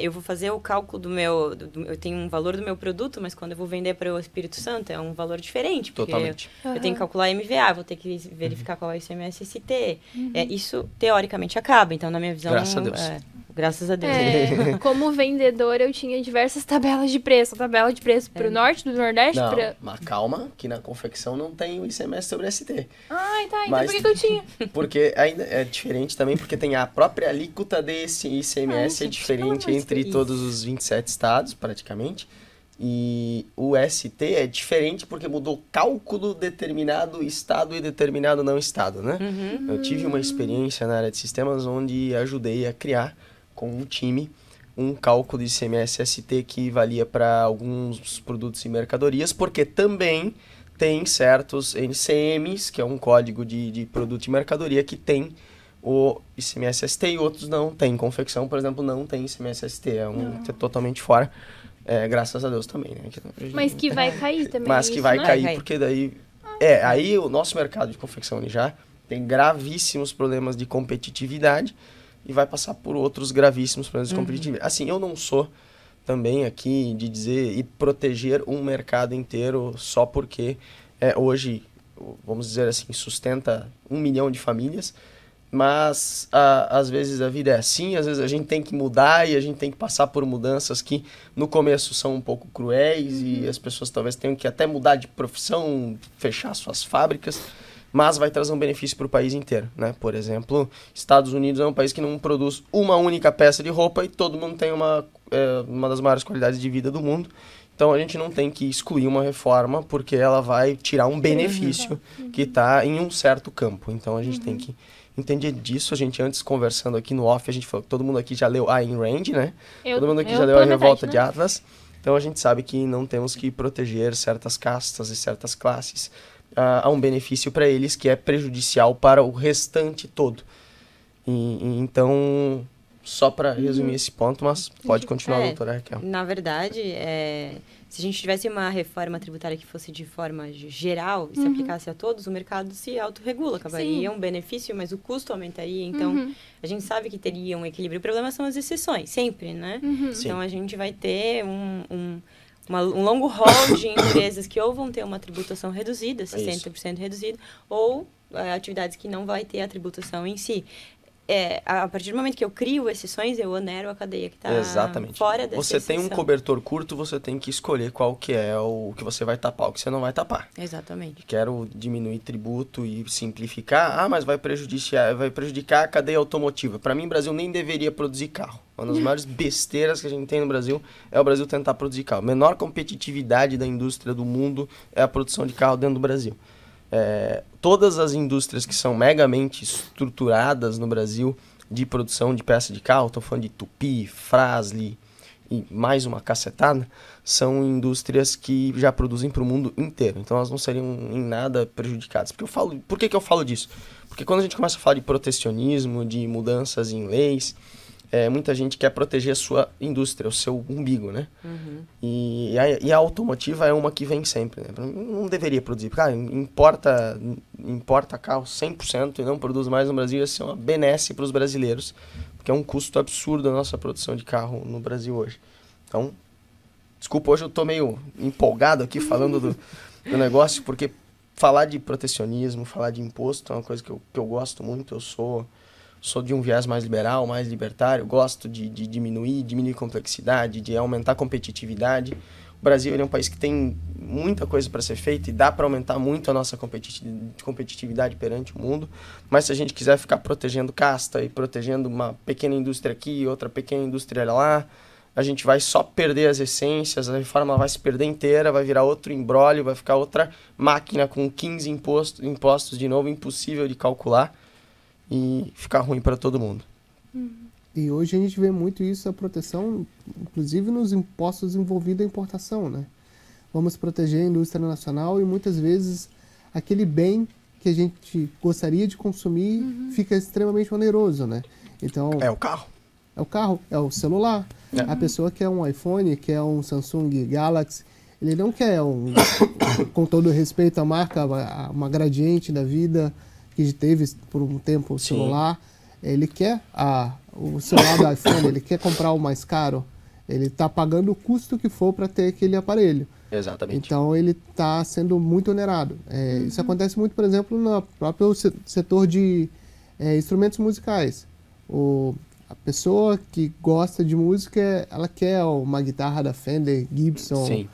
eu vou fazer o cálculo eu tenho um valor do meu produto, mas quando eu vou vender para o Espírito Santo, é um valor diferente. Porque totalmente. Eu tenho que calcular MVA, vou ter que verificar qual é o ICMS-ST. Isso, teoricamente, acaba. Então, na minha visão... Graças a Deus. Graças a Deus. Como vendedor, eu tinha diversas tabelas de preço. Tabela de preço pro norte, do nordeste, não, mas calma, que na confecção não tem o ICMS sobre ST. Ai, tá. Então Mas por que eu tinha? Porque ainda é diferente também, porque tem a própria alíquota desse ICMS, é diferente entre todos os 27 estados, praticamente. E o ST é diferente porque mudou o cálculo determinado estado e determinado não estado, né? Eu tive uma experiência na área de sistemas onde ajudei a criar com um time um cálculo de ICMS-ST que valia para alguns produtos e mercadorias, porque também tem certos NCMs, que é um código de produto e mercadoria, que tem o ICMS-ST e outros não tem. Confecção, por exemplo, não tem ICMS-ST, é totalmente fora, graças a Deus também, né? Mas que vai cair também. Mas que isso, vai né? cair, porque daí... aí o nosso mercado de confecção ele já tem gravíssimos problemas de competitividade e vai passar por outros gravíssimos problemas de competitividade. Assim, eu não sou também aqui de dizer e proteger um mercado inteiro só porque hoje, vamos dizer assim, sustenta 1 milhão de famílias, mas às vezes a vida é assim, às vezes a gente tem que mudar e a gente tem que passar por mudanças que no começo são um pouco cruéis e as pessoas talvez tenham que até mudar de profissão, fechar suas fábricas, mas vai trazer um benefício para o país inteiro, né? Por exemplo, Estados Unidos é um país que não produz uma única peça de roupa e todo mundo tem uma das maiores qualidades de vida do mundo. Então a gente não tem que excluir uma reforma porque ela vai tirar um benefício que está em um certo campo. Então a gente tem que entender disso. A gente antes conversando aqui no off, a gente falou que todo mundo aqui já leu Ayn Rand, né? Todo mundo aqui já leu A Revolta de Atlas. Então a gente sabe que não temos que proteger certas castas e certas classes. Há um benefício para eles que é prejudicial para o restante todo. Então, só para resumir esse ponto, mas pode continuar, doutora Raquel. Na verdade, se a gente tivesse uma reforma tributária que fosse de forma geral e se aplicasse a todos, o mercado se autorregula, acabaria um benefício, mas o custo aumentaria. Então, a gente sabe que teria um equilíbrio. O problema são as exceções, sempre, né? Então, a gente vai ter um longo rol de empresas que ou vão ter uma tributação reduzida, 60% reduzida, ou atividades que não vai ter a tributação em si. A partir do momento que eu crio exceções, eu onero a cadeia que está fora dessa Você exceção. tem um cobertor curto, você tem que escolher qual que é o que você vai tapar, o que você não vai tapar. Exatamente. Quero diminuir tributo e simplificar. Mas vai prejudicar a cadeia automotiva. Para mim, o Brasil nem deveria produzir carro. Uma das maiores besteiras que a gente tem no Brasil é o Brasil tentar produzir carro. A menor competitividade da indústria do mundo é a produção de carro dentro do Brasil. Todas as indústrias que são megamente estruturadas no Brasil de produção de peça de carro, estou falando de Tupi, Fras-le e mais uma cacetada, são indústrias que já produzem para o mundo inteiro. Então elas não seriam em nada prejudicadas. Por que eu falo disso? Porque quando a gente começa a falar de protecionismo, de mudanças em leis, muita gente quer proteger a sua indústria, o seu umbigo, né? E a automotiva é uma que vem sempre, né? Não deveria produzir. Cara, importa carro 100% e não produz mais no Brasil, ia ser uma benesse para os brasileiros, porque é um custo absurdo a nossa produção de carro no Brasil hoje. Então, desculpa, hoje eu tô meio empolgado aqui falando do negócio, porque falar de protecionismo, falar de imposto é uma coisa que eu gosto muito. Eu sou de um viés mais liberal, mais libertário, gosto de diminuir complexidade, de aumentar competitividade. O Brasil ele é um país que tem muita coisa para ser feita e dá para aumentar muito a nossa competitividade perante o mundo, mas se a gente quiser ficar protegendo casta e protegendo uma pequena indústria aqui e outra pequena indústria lá, a gente vai só perder as essências, a reforma vai se perder inteira, vai virar outro imbróglio, vai ficar outra máquina com 15 impostos de novo, impossível de calcular, e ficar ruim para todo mundo. E hoje a gente vê muito isso, a proteção, inclusive nos impostos envolvidos a importação, né? Vamos proteger a indústria nacional e muitas vezes aquele bem que a gente gostaria de consumir fica extremamente oneroso, né? Então, É o carro, é o celular. A pessoa quer um iPhone, quer um Samsung Galaxy, ele não quer com todo respeito à marca, uma Gradiente da vida, que teve por um tempo o celular, ele quer o celular do iPhone, ele quer comprar o mais caro, ele está pagando o custo que for para ter aquele aparelho. Exatamente. Então ele está sendo muito onerado. Isso acontece muito, por exemplo, no próprio setor de instrumentos musicais. A pessoa que gosta de música, ela quer uma guitarra da Fender, Gibson,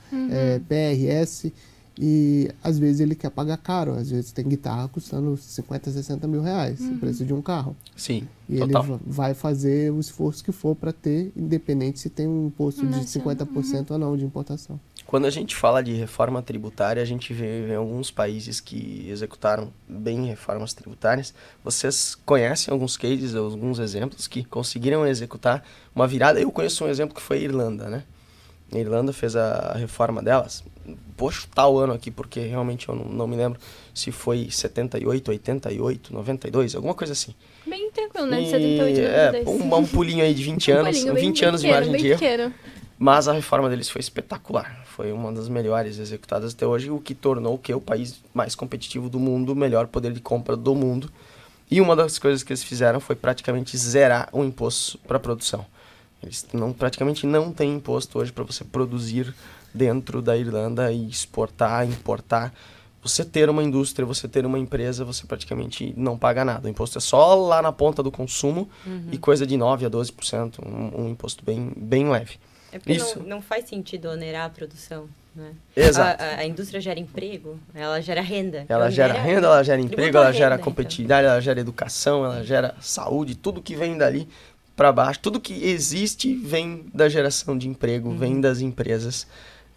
PRS, e às vezes ele quer pagar caro. Às vezes tem guitarra custando 50, 60 mil reais, o preço de um carro. Sim, e total. ele vai fazer o esforço que for para ter, independente se tem um imposto de 50% ou não de importação. Quando a gente fala de reforma tributária, a gente vê em alguns países que executaram bem reformas tributárias. Vocês conhecem alguns cases, alguns exemplos que conseguiram executar uma virada? Eu conheço um exemplo que foi a Irlanda, né? A Irlanda fez a reforma delas. Vou chutar o ano aqui, porque realmente eu não me lembro se foi 78, 88, 92, alguma coisa assim. Bem tranquilo, né? De 78, 92. Um pulinho aí de 20 anos, pulinho, 20 anos de margem de erro. Pequeno. Mas a reforma deles foi espetacular. Foi uma das melhores executadas até hoje, o que tornou o país mais competitivo do mundo, o melhor poder de compra do mundo. E uma das coisas que eles fizeram foi praticamente zerar o imposto para a produção. Eles praticamente não têm imposto hoje para você produzir dentro da Irlanda e exportar, importar. Você ter uma indústria, você ter uma empresa, você praticamente não paga nada. O imposto é só lá na ponta do consumo e coisa de 9% a 12%, um imposto bem leve. É porque não faz sentido onerar a produção, né? Exato. A indústria gera emprego, ela gera renda. Ela gera renda, ela gera emprego, ela gera competitividade, então. ela gera educação, ela gera saúde, tudo que vem dali para baixo, tudo que existe vem da geração de emprego, vem das empresas.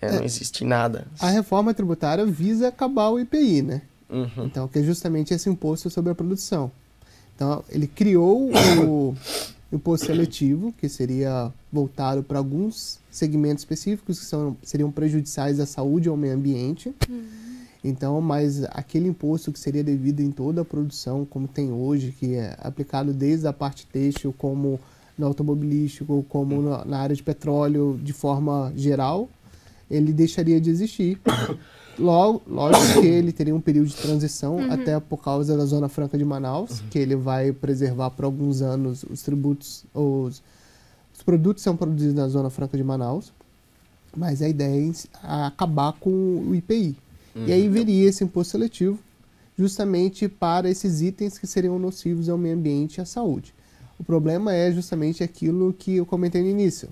Não existe nada. A reforma tributária visa acabar o IPI, né? Uhum. Então, que é justamente esse imposto sobre a produção. Então, ele criou o imposto seletivo, que seria voltado para alguns segmentos específicos que seriam prejudiciais à saúde e ao meio ambiente. Então, mas aquele imposto que seria devido em toda a produção, como tem hoje, que é aplicado desde a parte têxtil, como no automobilístico, como na área de petróleo, de forma geral, ele deixaria de existir. Lógico que ele teria um período de transição, até por causa da Zona Franca de Manaus, que ele vai preservar por alguns anos os tributos, os produtos são produzidos na Zona Franca de Manaus, mas a ideia é acabar com o IPI. E aí viria esse imposto seletivo justamente para esses itens que seriam nocivos ao meio ambiente e à saúde. O problema é justamente aquilo que eu comentei no início.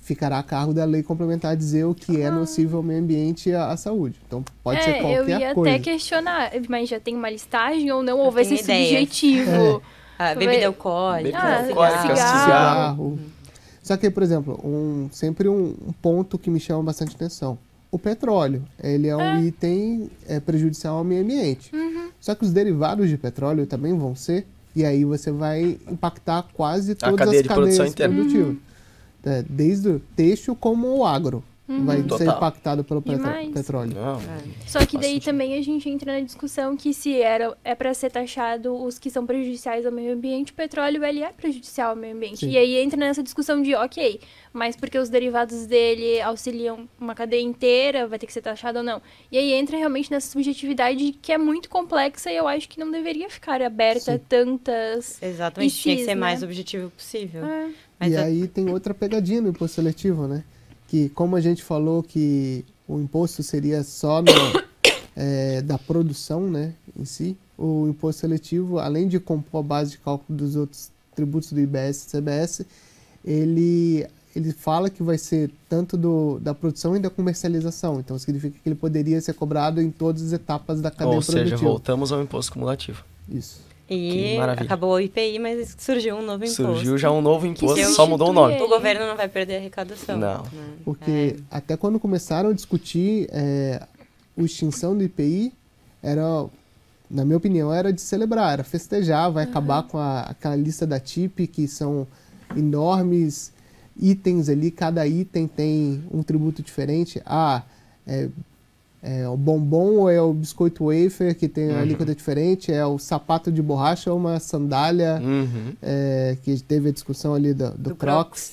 Ficará a cargo da lei complementar dizer o que é nocivo ao meio ambiente e à saúde. Então, pode ser qualquer coisa. Eu ia até questionar, mas já tem uma listagem ou não? Ou vai ser subjetivo? Bebida alcoólica, cigarro. Só que, por exemplo, sempre um ponto que me chama bastante atenção. O petróleo, ele é um item prejudicial ao meio ambiente. Só que os derivados de petróleo também vão ser, e aí você vai impactar quase todas as cadeias produtivas. Desde o têxtil como o agro. Vai ser impactado pelo petróleo. Só que daí também a gente entra na discussão que se é para ser taxado os que são prejudiciais ao meio ambiente, o petróleo ele é prejudicial ao meio ambiente. Sim. E aí entra nessa discussão de, ok, mas porque os derivados dele auxiliam uma cadeia inteira, vai ter que ser taxado ou não. E aí entra realmente nessa subjetividade que é muito complexa e eu acho que não deveria ficar aberta a tantas Exatamente, tinha que ser mais objetivo possível. Mas aí tem outra pegadinha no imposto seletivo, né? Que como a gente falou que o imposto seria só da produção, né, em si, o imposto seletivo, além de compor a base de cálculo dos outros tributos do IBS e CBS, ele fala que vai ser tanto da produção e da comercialização. Então, significa que ele poderia ser cobrado em todas as etapas da cadeia produtiva. Ou seja, voltamos ao imposto cumulativo. Isso. E acabou o IPI, mas surgiu um novo imposto. Surgiu já um novo imposto, só mudou o nome. O governo não vai perder a arrecadação. Não. Porque até quando começaram a discutir a extinção do IPI, na minha opinião, era de celebrar, era festejar, vai acabar com aquela lista da TIP, que são enormes itens ali, cada item tem um tributo diferente. É o bombom ou é o biscoito wafer, que tem a alíquota diferente, é o sapato de borracha ou uma sandália, que teve a discussão ali do Crocs.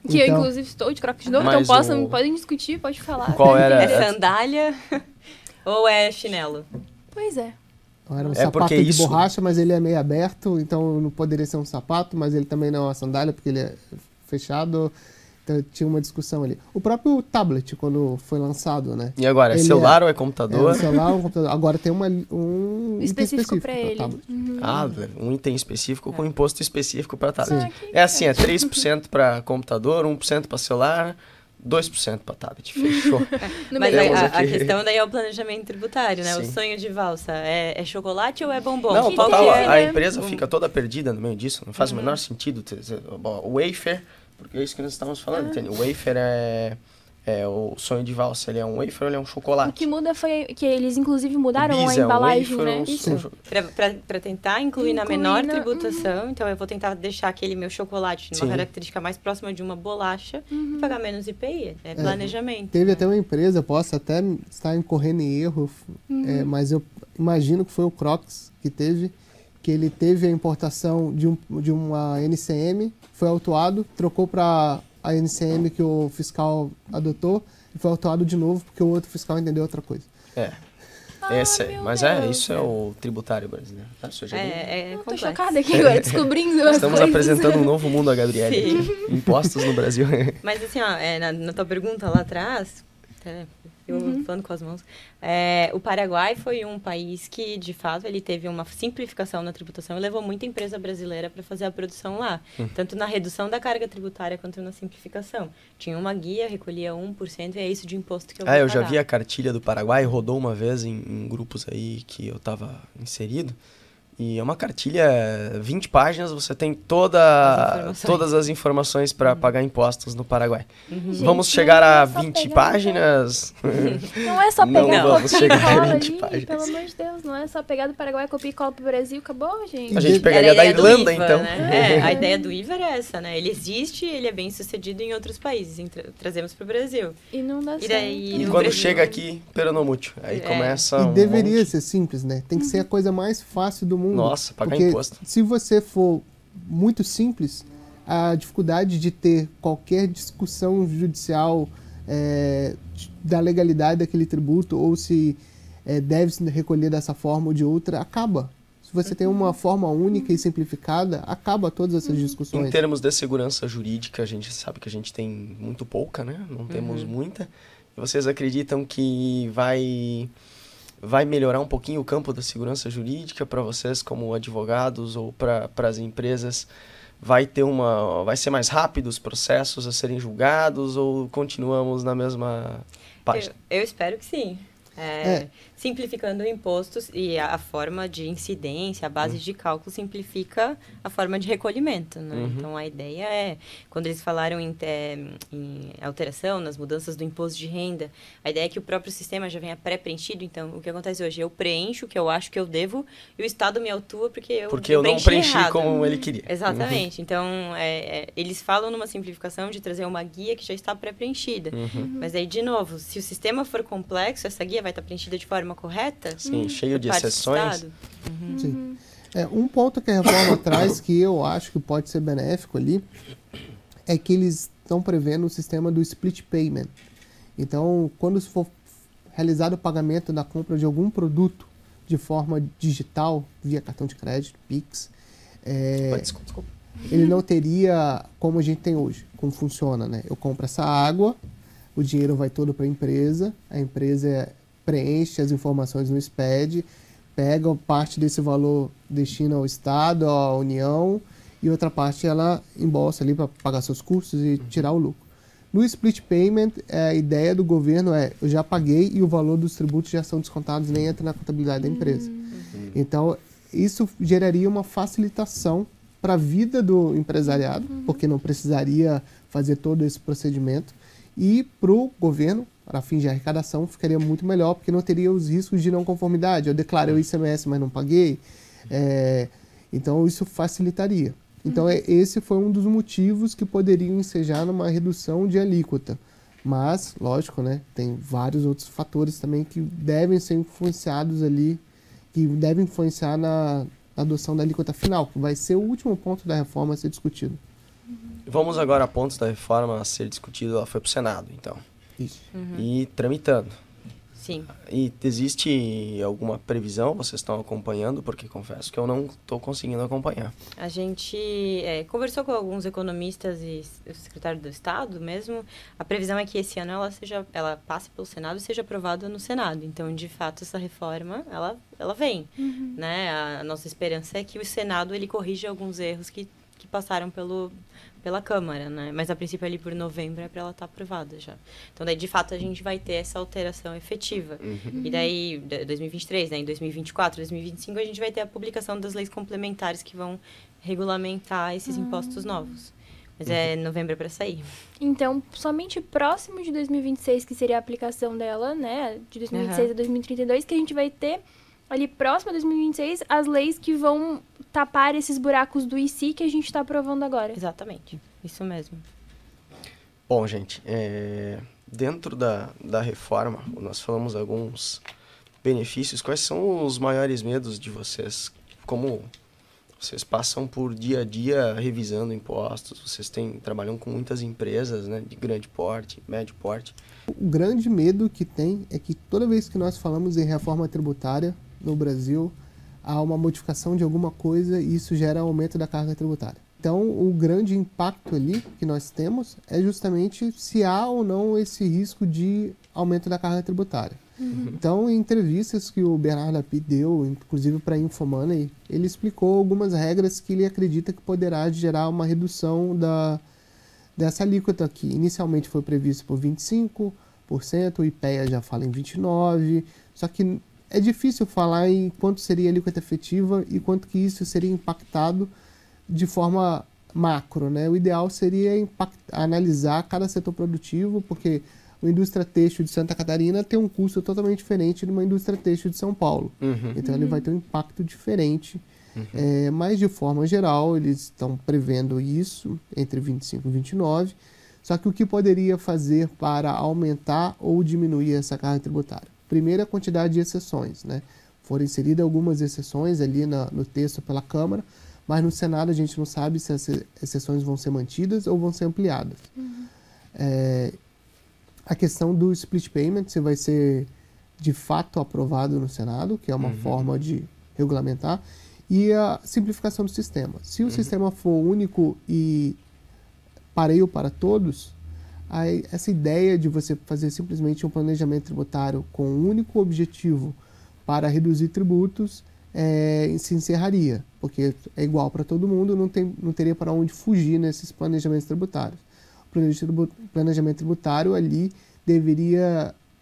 Que eu, inclusive, estou de Crocs de novo, então podem discutir, pode falar. Qual era? É sandália ou é chinelo? Pois é. Era um sapato de borracha, mas ele é meio aberto, então não poderia ser um sapato, mas ele também não é uma sandália, porque ele é fechado. Então tinha uma discussão ali. O próprio tablet, quando foi lançado, né? E agora, é celular ou é computador? É celular ou computador. Agora tem um específico para ele. Um item específico com imposto específico para tablet. É assim, é 3% para computador, 1% para celular, 2% para tablet. Fechou. Mas a questão daí é o planejamento tributário, né? Sim. O sonho de valsa. É chocolate ou é bombom? Não, total. A empresa fica toda perdida no meio disso. Não faz o menor sentido. O wafer... Porque é isso que nós estamos falando, entende? O wafer O sonho de valsa, ele é um wafer ou ele é um O chocolate? que muda foi que eles, inclusive, mudaram O bis a é um embalagem, wafer né? ou Isso. Para tentar incluir na Incluir menor na- tributação, então eu vou tentar deixar aquele meu chocolate numa Sim. característica mais próxima de uma bolacha e pagar menos IPI. É planejamento. Teve né? até uma empresa, posso até estar incorrendo em erro, mas eu imagino que foi o Crocs que ele teve a importação de uma NCM, foi autuado, trocou para a NCM que o fiscal adotou e foi autuado de novo porque o outro fiscal entendeu outra coisa. Mas Deus. isso é o tributário brasileiro. Tá? Isso já É Eu tô complexo. chocada aqui agora, descobrindo as Estamos coisas. apresentando um novo mundo a Gabriele. Sim. aqui. Impostos no Brasil. Mas assim, ó, na tua pergunta lá atrás, eu falando com as mãos, o Paraguai foi um país que, de fato, ele teve uma simplificação na tributação e levou muita empresa brasileira para fazer a produção lá, tanto na redução da carga tributária quanto na simplificação. Tinha uma guia, recolhia 1% e é isso de imposto que eu vou Eu já pagar. vi a cartilha do Paraguai, rodou uma vez em grupos aí que eu tava inserido. E é uma cartilha, 20 páginas, você tem todas as informações para pagar impostos no Paraguai. Gente, Vamos chegar não é a só 20 pegar, páginas? Não é só Não pegar vamos copia chegar e a cola 20 ali, páginas. pelo amor de Deus, não é só pegar do Paraguai, copia e cola pro Brasil, acabou, gente. A gente Era pegaria Era da a ideia do Irlanda, IVA, então. né? A ideia do IVA era essa, né? Ele existe, ele é bem sucedido em outros países, trazemos para o Brasil. E não dá E certo. daí- E no quando Brasil- chega aqui, peronomútil. Aí começa E um deveria monte. ser simples, né? Tem que ser a coisa mais fácil do mundo. Nossa, pagar Porque imposto. se você for muito simples, a dificuldade de ter qualquer discussão judicial da legalidade daquele tributo ou se deve se recolher dessa forma ou de outra, acaba. Se você tem uma forma única e simplificada, acaba todas essas Em discussões. termos de segurança jurídica, a gente sabe que a gente tem muito pouca, né? Não temos muita. E vocês acreditam que vai melhorar um pouquinho o campo da segurança jurídica para vocês como advogados ou para as empresas? Vai ser mais rápido os processos a serem julgados ou continuamos na mesma página? Eu espero que sim. Simplificando impostos e a forma de incidência, a base de cálculo simplifica a forma de recolhimento, né? Então, a ideia quando eles falaram em alteração, nas mudanças do imposto de renda, a ideia é que o próprio sistema já venha pré-preenchido. Então, o que acontece hoje? Eu preencho o que eu acho que eu devo e o Estado me autua porque eu não preenchi errado. como ele queria. Exatamente. Então, eles falam numa simplificação de trazer uma guia que já está pré-preenchida. Mas aí, de novo, se o sistema for complexo, essa guia vai estar preenchida de forma correta? Sim, cheio de Por parte do exceções. Estado? Sim. Um ponto que a reforma traz que eu acho que pode ser benéfico ali é que eles estão prevendo o sistema do split payment. Então, quando for realizado o pagamento da compra de algum produto de forma digital, via cartão de crédito, Pix, Desculpa. ele não teria como a gente tem hoje, como funciona, né? Eu compro essa água, o dinheiro vai todo para a empresa preenche as informações no SPED, pega parte desse valor, destina ao Estado, à União, e outra parte ela embolsa ali para pagar seus custos e tirar o lucro. No split payment, a ideia do governo eu já paguei e o valor dos tributos já são descontados, nem entra na contabilidade da empresa. Então, isso geraria uma facilitação para a vida do empresariado, porque não precisaria fazer todo esse procedimento, e para o governo, para fins de arrecadação, ficaria muito melhor, porque não teria os riscos de não conformidade. Eu declarei o ICMS, mas não paguei. Então, isso facilitaria. Então, esse foi um dos motivos que poderiam ensejar numa redução de alíquota. Mas, lógico, né, tem vários outros fatores também que devem ser influenciados ali, que devem influenciar na adoção da alíquota final, que vai ser o último ponto da reforma a ser discutido. Vamos agora a pontos da reforma a ser discutido. Ela foi para o Senado, então. Isso. E tramitando. Sim. E existe alguma previsão? Vocês estão acompanhando? Porque confesso que eu não estou conseguindo acompanhar. A gente conversou com alguns economistas e o secretário do Estado mesmo. A previsão é que esse ano ela passe pelo Senado e seja aprovada no Senado. Então, de fato, essa reforma, ela vem. Né? A nossa esperança é que o Senado ele corrija alguns erros que passaram pela Câmara, né? Mas a princípio ali por novembro é para ela estar aprovada já. Então daí de fato a gente vai ter essa alteração efetiva. E daí 2023, né? Em 2024, 2025 a gente vai ter a publicação das leis complementares que vão regulamentar esses impostos novos. Mas é novembro para sair. Então, somente próximo de 2026, que seria a aplicação dela, né? De 2026 a 2032, que a gente vai ter ali próximo a 2026 as leis que vão tapar esses buracos do IC que a gente está aprovando agora. Exatamente. Isso mesmo. Bom, gente, dentro da reforma, nós falamos alguns benefícios. Quais são os maiores medos de vocês? Como vocês passam por dia a dia revisando impostos? Vocês trabalham com muitas empresas, né, de grande porte, médio porte. O grande medo que tem é que toda vez que nós falamos em reforma tributária no Brasil, há uma modificação de alguma coisa e isso gera aumento da carga tributária. Então, o grande impacto ali que nós temos é justamente se há ou não esse risco de aumento da carga tributária. Então, em entrevistas que o Bernardo Api deu, inclusive para a Infomoney, ele explicou algumas regras que ele acredita que poderá gerar uma redução dessa alíquota que inicialmente foi previsto por 25%, o IPEA já fala em 29%, só que é difícil falar em quanto seria a alíquota efetiva e quanto que isso seria impactado de forma macro, né? O ideal seria analisar cada setor produtivo, porque a indústria têxtil de Santa Catarina tem um custo totalmente diferente de uma indústria têxtil de São Paulo. Então, ele vai ter um impacto diferente. Mas, de forma geral, eles estão prevendo isso entre 25 e 29. Só que o que poderia fazer para aumentar ou diminuir essa carga tributária? Primeiro, a quantidade de exceções, né? Foram inseridas algumas exceções ali no texto pela Câmara, mas no Senado a gente não sabe se as exceções vão ser mantidas ou vão ser ampliadas. A questão do split payment, se vai ser de fato aprovado no Senado, que é uma forma de regulamentar, e a simplificação do sistema. Se o sistema for único e pareio para todos, essa ideia de você fazer simplesmente um planejamento tributário com um único objetivo para reduzir tributos se encerraria, porque é igual para todo mundo, não teria para onde fugir nesses planejamentos tributários. O planejamento tributário ali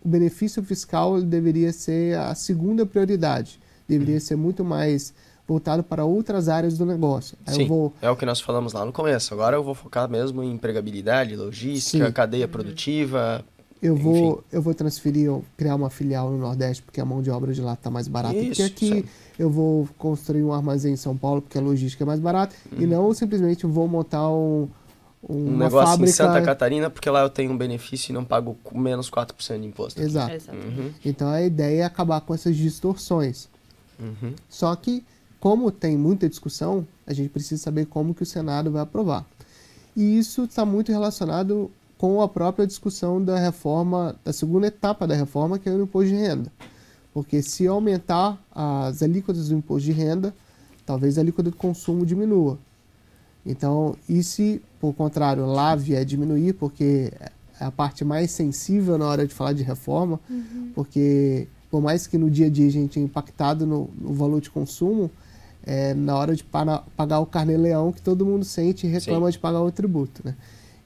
o benefício fiscal deveria ser a segunda prioridade, deveria ser muito mais voltado para outras áreas do negócio. Sim, é o que nós falamos lá no começo. Agora eu vou focar mesmo em empregabilidade, logística, cadeia produtiva. Eu vou transferir, criar uma filial no Nordeste porque a mão de obra de lá está mais barata do que aqui. Sim. Eu vou construir um armazém em São Paulo porque a logística é mais barata. E não simplesmente vou montar um negócio fábrica em Santa Catarina porque lá eu tenho um benefício e não pago menos 4% de imposto. Exato. Então a ideia é acabar com essas distorções. Só que, como tem muita discussão, a gente precisa saber como que o Senado vai aprovar. E isso está muito relacionado com a própria discussão da reforma, da segunda etapa da reforma, que é o imposto de renda. Porque se aumentar as alíquotas do imposto de renda, talvez a alíquota do consumo diminua. Então, e se, por contrário, lá vier diminuir, porque é a parte mais sensível na hora de falar de reforma, porque por mais que no dia a dia a gente é impactado no valor de consumo, na hora de pagar o carnê-leão que todo mundo sente e reclama de pagar o tributo, né?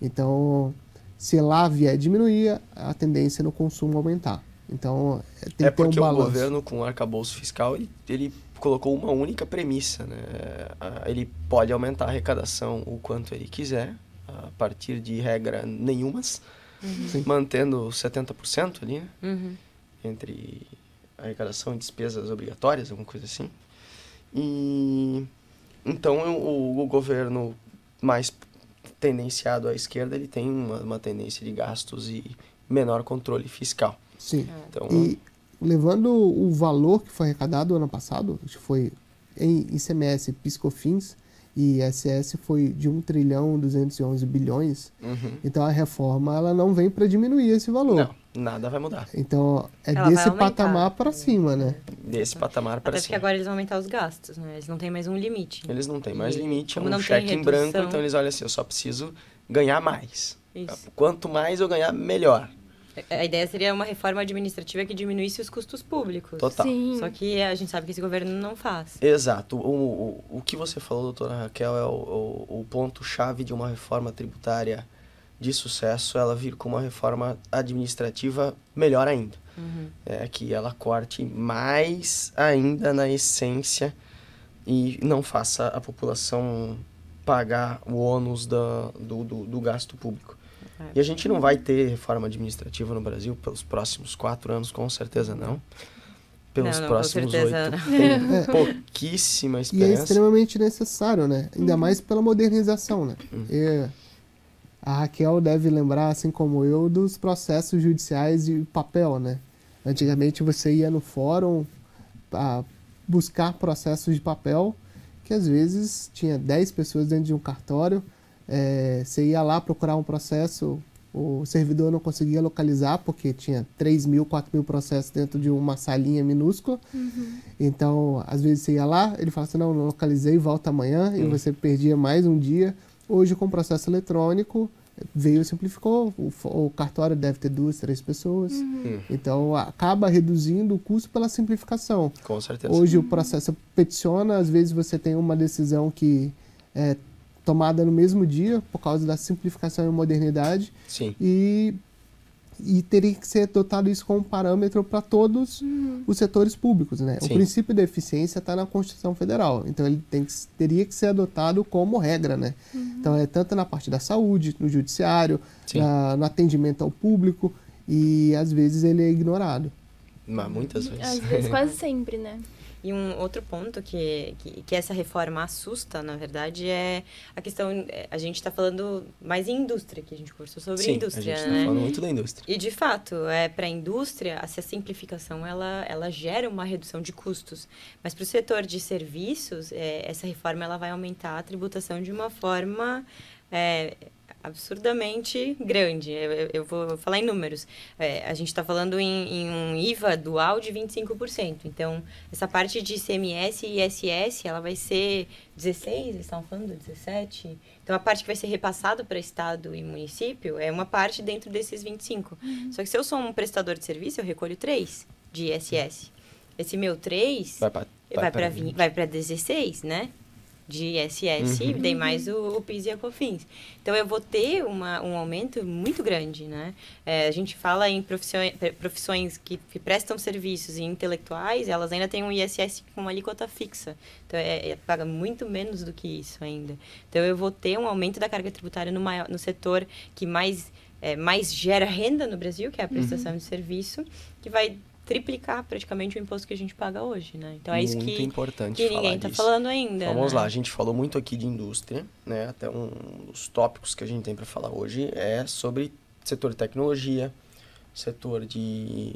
Então, se lá vier diminuir, a tendência é no consumo aumentar. Então, tem que ter um balanço. Porque o governo, com o arcabouço fiscal, ele colocou uma única premissa, né? Ele pode aumentar a arrecadação o quanto ele quiser, a partir de regra nenhumas, mantendo 70% ali, né? Entre arrecadação e despesas obrigatórias, alguma coisa assim. E então o governo mais tendenciado à esquerda, ele tem uma tendência de gastos e menor controle fiscal. Sim. Então, e levando o valor que foi arrecadado ano passado, que foi em ICMS, PIS/COFINS e ISS, foi de 1.211 bilhões. Então a reforma ela não vem para diminuir esse valor. Não, nada vai mudar. Então ela desse patamar para cima, né? Desse patamar para cima. Até porque agora eles vão aumentar os gastos, né? Eles não têm mais um limite. Eles não têm mais limite, é um cheque em branco, então eles olham assim, eu só preciso ganhar mais. Isso. Quanto mais eu ganhar, melhor. A ideia seria uma reforma administrativa que diminuísse os custos públicos. Total. Sim. Só que a gente sabe que esse governo não faz. Exato. O que você falou, doutora Raquel, é o ponto-chave de uma reforma tributária de sucesso, ela vir com uma reforma administrativa melhor ainda. Que ela corte mais ainda na essência e não faça a população pagar o ônus do gasto público. E a gente não vai ter reforma administrativa no Brasil pelos próximos 4 anos, com certeza não. Pelos próximos 8, tem pouquíssima E é esperança. extremamente necessário, né? Ainda mais pela modernização, né? E a Raquel deve lembrar, assim como eu, dos processos judiciais de papel, né? Antigamente você ia no fórum a buscar processos de papel, que às vezes tinha 10 pessoas dentro de um cartório. Você ia lá procurar um processo, o servidor não conseguia localizar, porque tinha 3.000, 4.000 processos dentro de uma salinha minúscula. Então, às vezes você ia lá, ele falava assim, não localizei, volta amanhã, e você perdia mais um dia. Hoje, com o processo eletrônico, veio e simplificou. O cartório deve ter 2, 3 pessoas. Então, acaba reduzindo o custo pela simplificação. Com certeza. Hoje, o processo peticiona, às vezes você tem uma decisão que é tomada no mesmo dia, por causa da simplificação e modernidade. Sim. E teria que ser adotado isso como parâmetro para todos os setores públicos, né? Sim. O princípio da eficiência está na Constituição Federal, então ele teria que ser adotado como regra, né? Então é tanto na parte da saúde, no judiciário, no atendimento ao público, e às vezes ele é ignorado. Mas muitas vezes. Às vezes, quase sempre, né? E um outro ponto que essa reforma assusta, na verdade, é a questão... A gente está falando mais em indústria, que a gente conversou sobre indústria, a gente né? tá falando muito da indústria. E, de fato, para a indústria, essa simplificação, ela gera uma redução de custos. Mas para o setor de serviços, essa reforma ela vai aumentar a tributação de uma forma... absurdamente grande. Eu vou falar em números. A gente está falando em um IVA dual de 25%. Então, essa parte de ICMS e ISS, ela vai ser 16%, eles estavam falando 17%. Então, a parte que vai ser repassada para Estado e município é uma parte dentro desses 25%. Só que se eu sou um prestador de serviço, eu recolho 3% de ISS. Esse meu 3% vai para 16%, né? De ISS, daí mais o PIS e a COFINS. Então, eu vou ter um aumento muito grande, né? A gente fala em profissões que prestam serviços e intelectuais, elas ainda têm um ISS com uma alíquota fixa. Então, paga muito menos do que isso ainda. Então, eu vou ter um aumento da carga tributária no setor que mais gera renda no Brasil, que é a prestação de serviço, que vai triplicar praticamente o imposto que a gente paga hoje, né? Então é isso muito importante que ninguém está falando ainda. Então, vamos né? lá, a gente falou muito aqui de indústria, né? Até um dos tópicos que a gente tem para falar hoje é sobre setor de tecnologia, setor de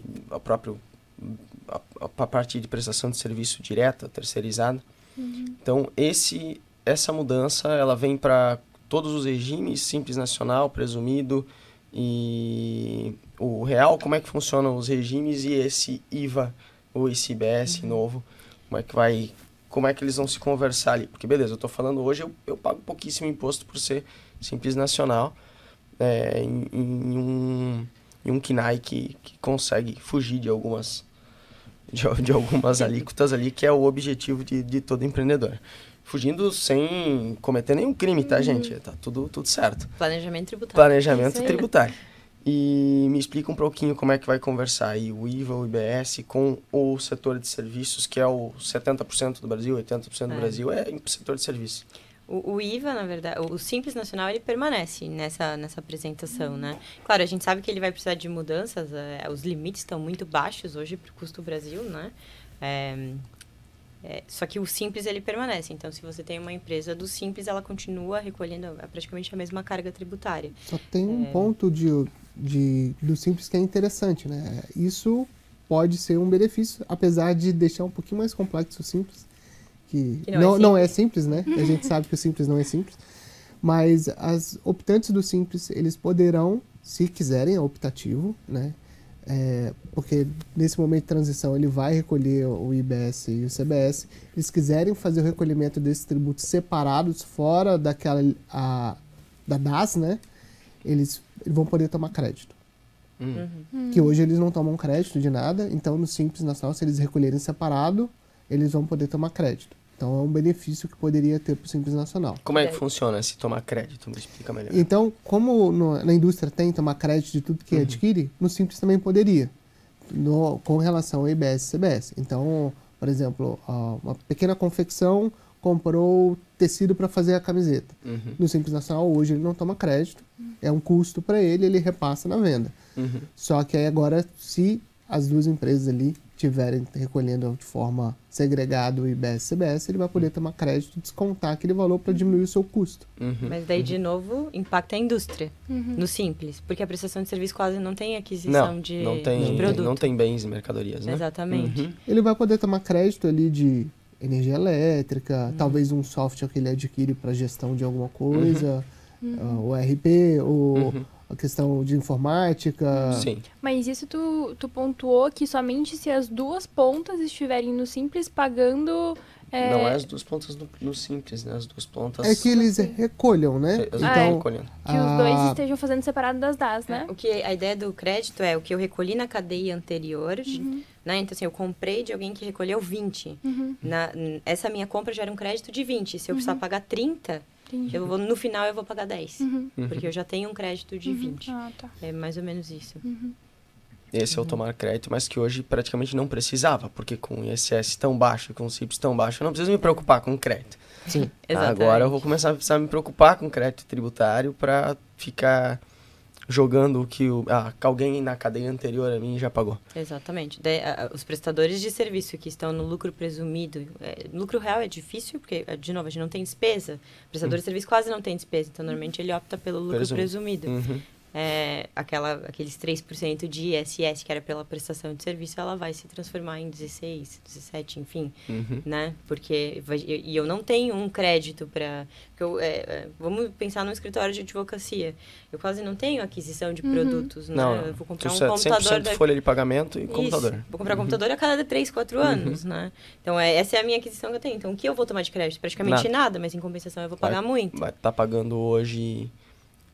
a parte de prestação de serviço direta, terceirizada. Então, essa mudança, ela vem para todos os regimes, Simples Nacional, presumido e o real. Como é que funcionam os regimes e esse IVA, o ICBS novo, como é que eles vão se conversar ali? Porque beleza, eu estou falando hoje, eu pago pouquíssimo imposto por ser Simples Nacional, em um KNAI que consegue fugir de algumas alíquotas ali, que é o objetivo de todo empreendedor. Fugindo sem cometer nenhum crime, tá, gente? Tá tudo certo. Planejamento tributário. Planejamento tributário. E me explica um pouquinho como é que vai conversar aí o IVA, o IBS com o setor de serviços, que é o 70% do Brasil, 80% do Brasil é o setor de serviços. O IVA, na verdade, o Simples Nacional, ele permanece nessa apresentação, né? Claro, a gente sabe que ele vai precisar de mudanças, os limites estão muito baixos hoje para o custo do Brasil, né? Só que o Simples, ele permanece. Então, se você tem uma empresa do Simples, ela continua recolhendo praticamente a mesma carga tributária. Só tem um ponto do Simples que é interessante, né? Isso pode ser um benefício, apesar de deixar um pouquinho mais complexo o Simples, que não é simples, né? A gente sabe que o Simples não é simples. Mas as optantes do Simples, eles poderão, se quiserem, é optativo, né? Porque nesse momento de transição ele vai recolher o IBS e o CBS. Eles quiserem fazer o recolhimento desses tributos separados, fora da DAS, né? Eles vão poder tomar crédito. Que hoje eles não tomam crédito de nada, então no Simples Nacional, se eles recolherem separado, eles vão poder tomar crédito. Então é um benefício que poderia ter para o Simples Nacional. Como é que funciona se tomar crédito? Me explica melhor. Então, como na indústria tem tomar crédito de tudo que adquire, no Simples também poderia, com relação ao IBS e CBS. Então, por exemplo, uma pequena confecção comprou tecido para fazer a camiseta. Uhum. No Simples Nacional, hoje, ele não toma crédito, é um custo para ele repassa na venda. Uhum. Só que aí agora, se as duas empresas ali estiverem recolhendo de forma segregada o IBS e CBS, ele vai poder tomar crédito e descontar aquele valor para diminuir o seu custo. Uhum. Mas daí, de novo, impacta a indústria, no simples. Porque a prestação de serviço quase não tem aquisição de produto. Não tem bens e mercadorias, né? Exatamente. Uhum. Ele vai poder tomar crédito ali de energia elétrica, talvez um software que ele adquire para gestão de alguma coisa, o RP, ou a questão de informática. Sim. Mas isso tu pontuou que somente se as duas pontas estiverem no Simples pagando... Não é as duas pontas no Simples, né? As duas pontas... É que eles recolham, né? Então, que os dois estejam fazendo separado das DAS, né? O que a ideia do crédito é o que eu recolhi na cadeia anterior, né? Então, assim, eu comprei de alguém que recolheu 20. Essa minha compra já era um crédito de 20. Se eu precisar pagar 30, no final eu vou pagar 10. Porque eu já tenho um crédito de 20. Ah, tá. É mais ou menos isso. Esse é o tomar crédito, mas que hoje praticamente não precisava, porque com o ISS tão baixo, com o CIPS tão baixo, eu não preciso me preocupar com crédito. Sim. Exatamente. Agora eu vou começar a precisar me preocupar com crédito tributário para ficar jogando o que alguém na cadeia anterior a mim já pagou. Exatamente. Os prestadores de serviço que estão no lucro presumido, lucro real é difícil, porque, de novo, a gente não tem despesa. O prestador de serviço quase não tem despesa, então normalmente ele opta pelo lucro presumido. Aqueles 3% de ISS, que era pela prestação de serviço, ela vai se transformar em 16, 17, enfim, né? Porque eu não tenho um crédito para... vamos pensar num escritório de advocacia. Eu quase não tenho aquisição de produtos, né? Não, eu vou comprar um 100% computador... folha de pagamento e computador. Vou comprar computador a cada 3, 4 anos, né? Então, essa é a minha aquisição que eu tenho. Então, o que eu vou tomar de crédito? Praticamente nada, mas em compensação eu vou pagar muito. Vai estar pagando hoje...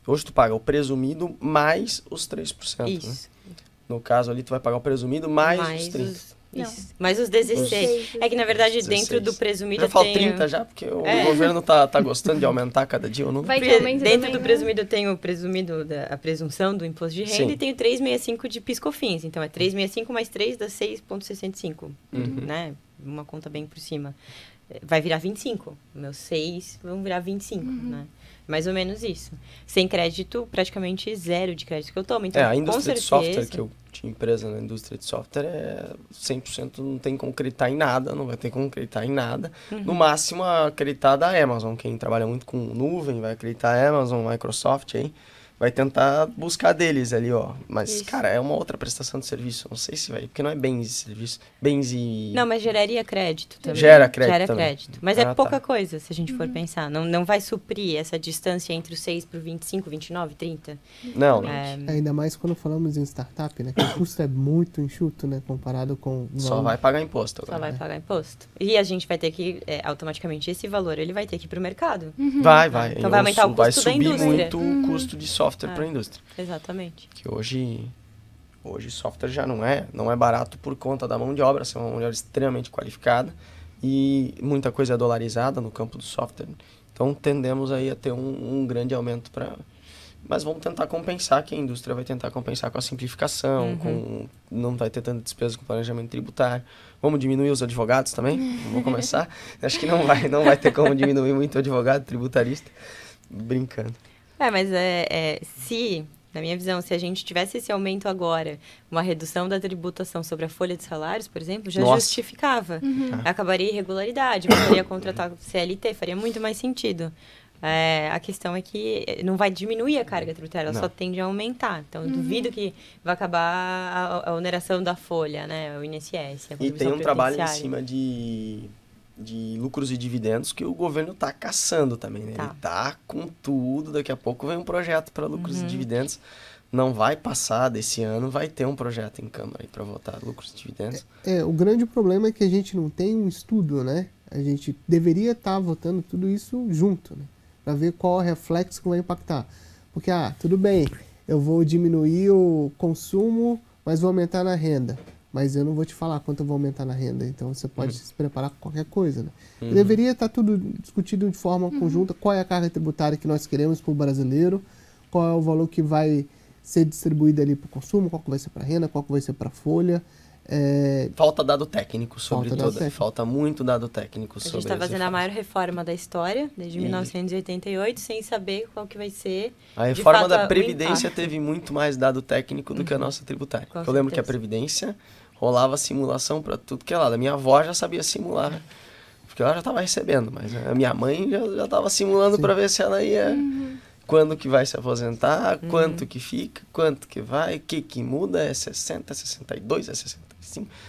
Hoje tu paga o presumido mais os 3%. Isso. Né? No caso ali, tu vai pagar o presumido mais os 30%. Isso. Mais os 16. É que, na verdade, 16. Dentro do presumido eu falo tem... 30 já, porque o governo tá gostando de aumentar cada dia o número. Vai ter aumento Dentro também, do presumido eu tenho o presumido, a presunção do imposto de renda. Sim. E tenho 365 de PIS/COFINS. Então, é 365 mais 3 dá 6,65. Né? Uma conta bem por cima. Vai virar 25. Meus 6 vão virar 25, né? Mais ou menos isso. Sem crédito, praticamente zero de crédito que eu tomo. Então, a indústria com de certeza, software, que eu tinha empresa na indústria de software, 100% não tem como acreditar em nada, não vai ter como acreditar em nada. No máximo, acreditar da Amazon. Quem trabalha muito com nuvem vai acreditar a Amazon, Microsoft, aí. Vai tentar buscar deles ali, ó. Mas, Isso. cara, é uma outra prestação de serviço. Não sei se vai, porque não é bens e serviço. Bens e... Não, mas geraria crédito também. Gera crédito Gera também. crédito. Mas é pouca tá. coisa, se a gente for pensar. Não vai suprir essa distância entre os 6 para o 25, 29, 30. Não. Ainda mais quando falamos em startup, né? Que o custo é muito enxuto, né? Comparado com... Só vai pagar imposto agora. Só vai pagar imposto. E a gente vai ter que, automaticamente, esse valor, ele vai ter que ir para o mercado. Vai. Então vai aumentar o custo vai da subir indústria. muito o custo de software para a indústria. Exatamente. Que hoje software já não é barato por conta da mão de obra, ser uma mão de obra extremamente qualificada e muita coisa é dolarizada no campo do software. Então tendemos aí a ter um grande aumento mas vamos tentar compensar, que a indústria vai tentar compensar com a simplificação, não vai ter tanta despesa com planejamento tributário. Vamos diminuir os advogados também? Vamos começar? Acho que não vai ter como diminuir muito o advogado tributarista. Brincando. Mas na minha visão, se a gente tivesse esse aumento agora, uma redução da tributação sobre a folha de salários, por exemplo, já justificava. Acabaria a irregularidade, voltaria a contratar CLT, faria muito mais sentido. A questão é que não vai diminuir a carga tributária, ela só tende a aumentar. Então, eu duvido que vai acabar a oneração da folha, né? O INSS. E tem um trabalho em cima de lucros e dividendos que o governo está caçando também, né? Ele está com tudo, daqui a pouco vem um projeto para lucros e dividendos. Não vai passar desse ano, vai ter um projeto em Câmara para votar lucros e dividendos. O grande problema é que a gente não tem um estudo, né? A gente deveria estar votando tudo isso junto, né? Para ver qual é o reflexo que vai impactar. Porque, tudo bem, eu vou diminuir o consumo, mas vou aumentar na renda. Mas eu não vou te falar quanto eu vou aumentar na renda. Então, você pode se preparar com qualquer coisa, né? Deveria estar tudo discutido de forma conjunta. Qual é a carga tributária que nós queremos para o brasileiro? Qual é o valor que vai ser distribuído ali para o consumo? Qual que vai ser para a renda? Qual que vai ser para a folha? Falta dado técnico sobre Falta dado toda. técnico. Falta muito dado técnico A sobre gente está as fazendo a reformas. maior reforma da história, desde E- 1988, sem saber qual que vai ser. A de reforma fato, da o Previdência impacto. teve muito mais dado técnico do que a nossa tributária. Com Eu lembro que a certeza. Previdência rolava simulação para tudo que é lado. A minha avó já sabia simular, porque ela já estava recebendo, mas a minha mãe já estava simulando para ver se ela ia... Quando que vai se aposentar, quanto que fica, quanto que vai, o que muda, é 60, é 62, é 65.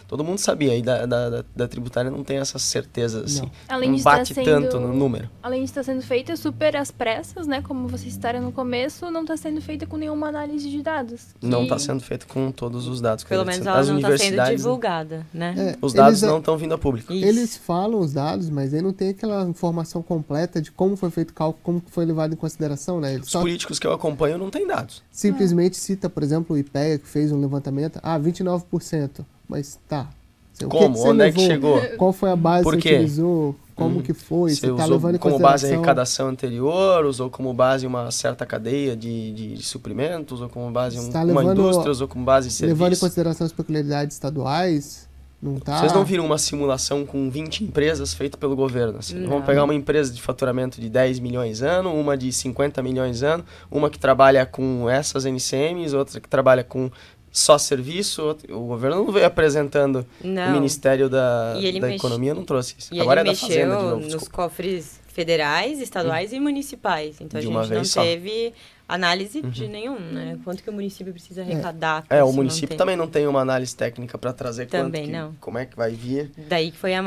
Todo mundo sabia, e da tributária não tem essas certezas assim. Não. Além Não de estar bate sendo- tanto no número. Além de estar sendo feita super às pressas, né? Como vocês citaram no começo, não está sendo feita com nenhuma análise de dados. Não que- está sendo feito com todos os dados. Pelo Quer dizer, menos ela as não está sendo universidades, divulgada, né? os dados Eles- não estão vindo a público. Isso. Eles falam os dados, mas aí não tem aquela informação completa de como foi feito o cálculo, como que foi levado em consideração, né? Eles Os só políticos que eu acompanho não têm dados. simplesmente cita, por exemplo, o IPEA, que fez um levantamento, 29%. Mas tá. O que Como? que você Onde é que levou? chegou? Qual foi a base Por que quê? você utilizou? Como que foi? Você Você tá usou levando em como base a consideração... arrecadação anterior, usou como base uma certa cadeia de suprimentos, ou como base Você tá uma levando- indústria, ou como base de Levando em serviço. consideração as peculiaridades estaduais? Não tá... Vocês não viram uma simulação com 20 empresas feita pelo governo? Assim. Não. Vamos pegar uma empresa de faturamento de 10 milhões ano, uma de 50 milhões ano, uma que trabalha com essas NCMs, outra que trabalha com só serviço. O governo não veio apresentando, o Não. Ministério da E ele Economia não trouxe isso. E Agora ele é da Fazenda de mexeu novo, nos desculpa. cofres federais, estaduais e municipais. Então De a uma gente não vez só. teve análise de nenhum, né? Quanto que o município precisa arrecadar. O se município manter. também não tem uma análise técnica para trazer Também quanto que, não. como é que vai vir. Daí que foi a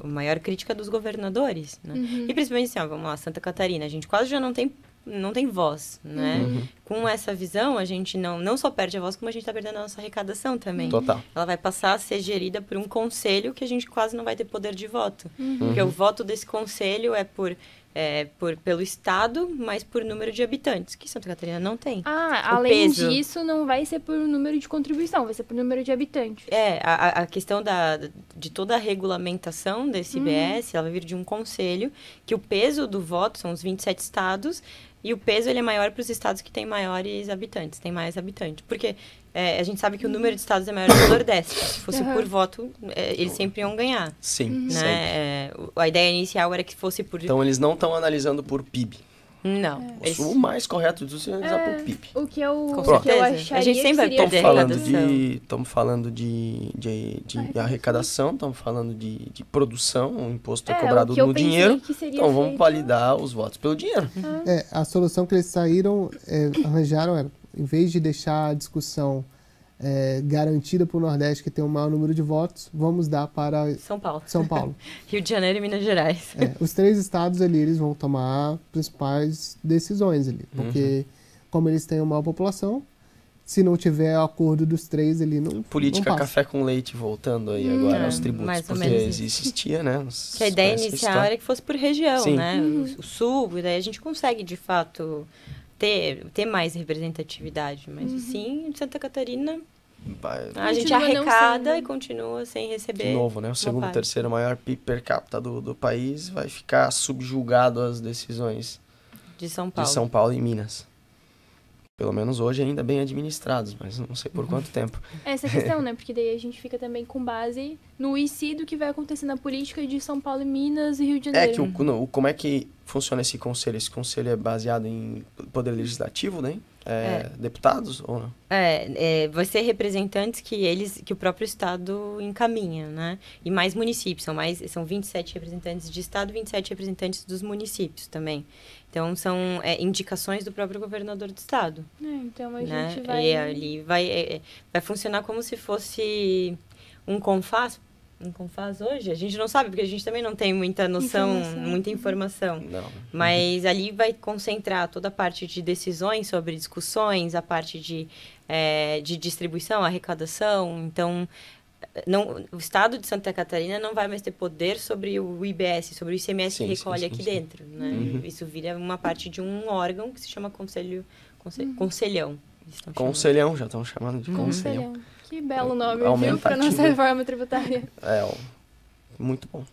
maior crítica dos governadores, né? E principalmente assim, ó, vamos lá, Santa Catarina, a gente quase já não tem voz, né? Com essa visão, a gente não só perde a voz, como a gente está perdendo a nossa arrecadação também. Total. Ela vai passar a ser gerida por um conselho que a gente quase não vai ter poder de voto. Porque o voto desse conselho é pelo Estado, mas por número de habitantes, que Santa Catarina não tem. Ah, O além peso. disso, não vai ser por número de contribuição, vai ser por número de habitantes. A questão de toda a regulamentação desse IBS, ela vai vir de um conselho, que o peso do voto são os 27 estados, e o peso ele é maior para os estados que têm maiores habitantes, têm mais habitantes. Porque a gente sabe que o número de estados é maior no Nordeste. Se fosse por voto, eles sempre iam ganhar. Sim, sempre. Né? A ideia inicial era que fosse por... Então eles não estão analisando por PIB. Não. Eles... O mais correto disso é analisar por PIB. O que eu, Com o que eu certeza. acharia A gente sempre vai que seria perder Estamos falando de arrecadação, estamos falando de produção, o imposto é cobrado o que eu no pensei dinheiro. que seria Então vamos feito- validar os votos pelo dinheiro. A solução que eles saíram, arranjaram era, em vez de deixar a discussão garantida para o Nordeste, que tem o maior número de votos, vamos dar para São Paulo. São Paulo. Rio de Janeiro e Minas Gerais. Os 3 estados ali, eles vão tomar principais decisões ali, porque como eles têm uma maior população, se não tiver acordo dos 3 ali, não Política não passa. café com leite voltando aí agora aos tributos, mais ou porque menos isso. existia, né? Que a ideia essa inicial história. era que fosse por região, Sim. né? O sul, e daí a gente consegue, de fato, ter mais representatividade. Mas, sim, em Santa Catarina, a gente Continua não arrecada sendo. e continua sem receber. De novo, né? O segundo, parte. terceiro maior PIB per capita do país vai ficar subjugado às decisões De São de Paulo. São Paulo e Minas. Pelo menos hoje ainda bem administrados, mas não sei por quanto tempo. Essa questão, né? Porque daí a gente fica também com base no IC do que vai acontecer na política de São Paulo, Minas e Rio de É Janeiro. que como é que funciona esse conselho? Esse conselho é baseado em poder legislativo, né? Deputados ou não? Vai ser representantes que o próprio Estado encaminha, né? E mais municípios, são 27 representantes de Estado e 27 representantes dos municípios também. Então, são indicações do próprio governador do Estado. Então a Né? gente vai... E ali vai funcionar como se fosse um CONFAS. Um CONFAS hoje? A gente não sabe, porque a gente também não tem muita noção, muita informação. Não. Mas ali vai concentrar toda a parte de decisões sobre discussões, a parte de distribuição, arrecadação. Então, o Estado de Santa Catarina não vai mais ter poder sobre o IBS, sobre o ICMS que recolhe aqui dentro. Né? Isso vira uma parte de um órgão que se chama conselhão. Eles estão chamando. Conselhão, já estão chamando de conselhão. Que belo nome, viu? Aumentativo. Para nossa reforma tributária. Muito bom.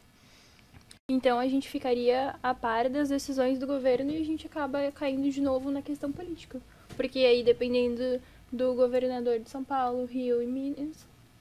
Então a gente ficaria a par das decisões do governo e a gente acaba caindo de novo na questão política. Porque aí, dependendo do governador de São Paulo, Rio e Minas,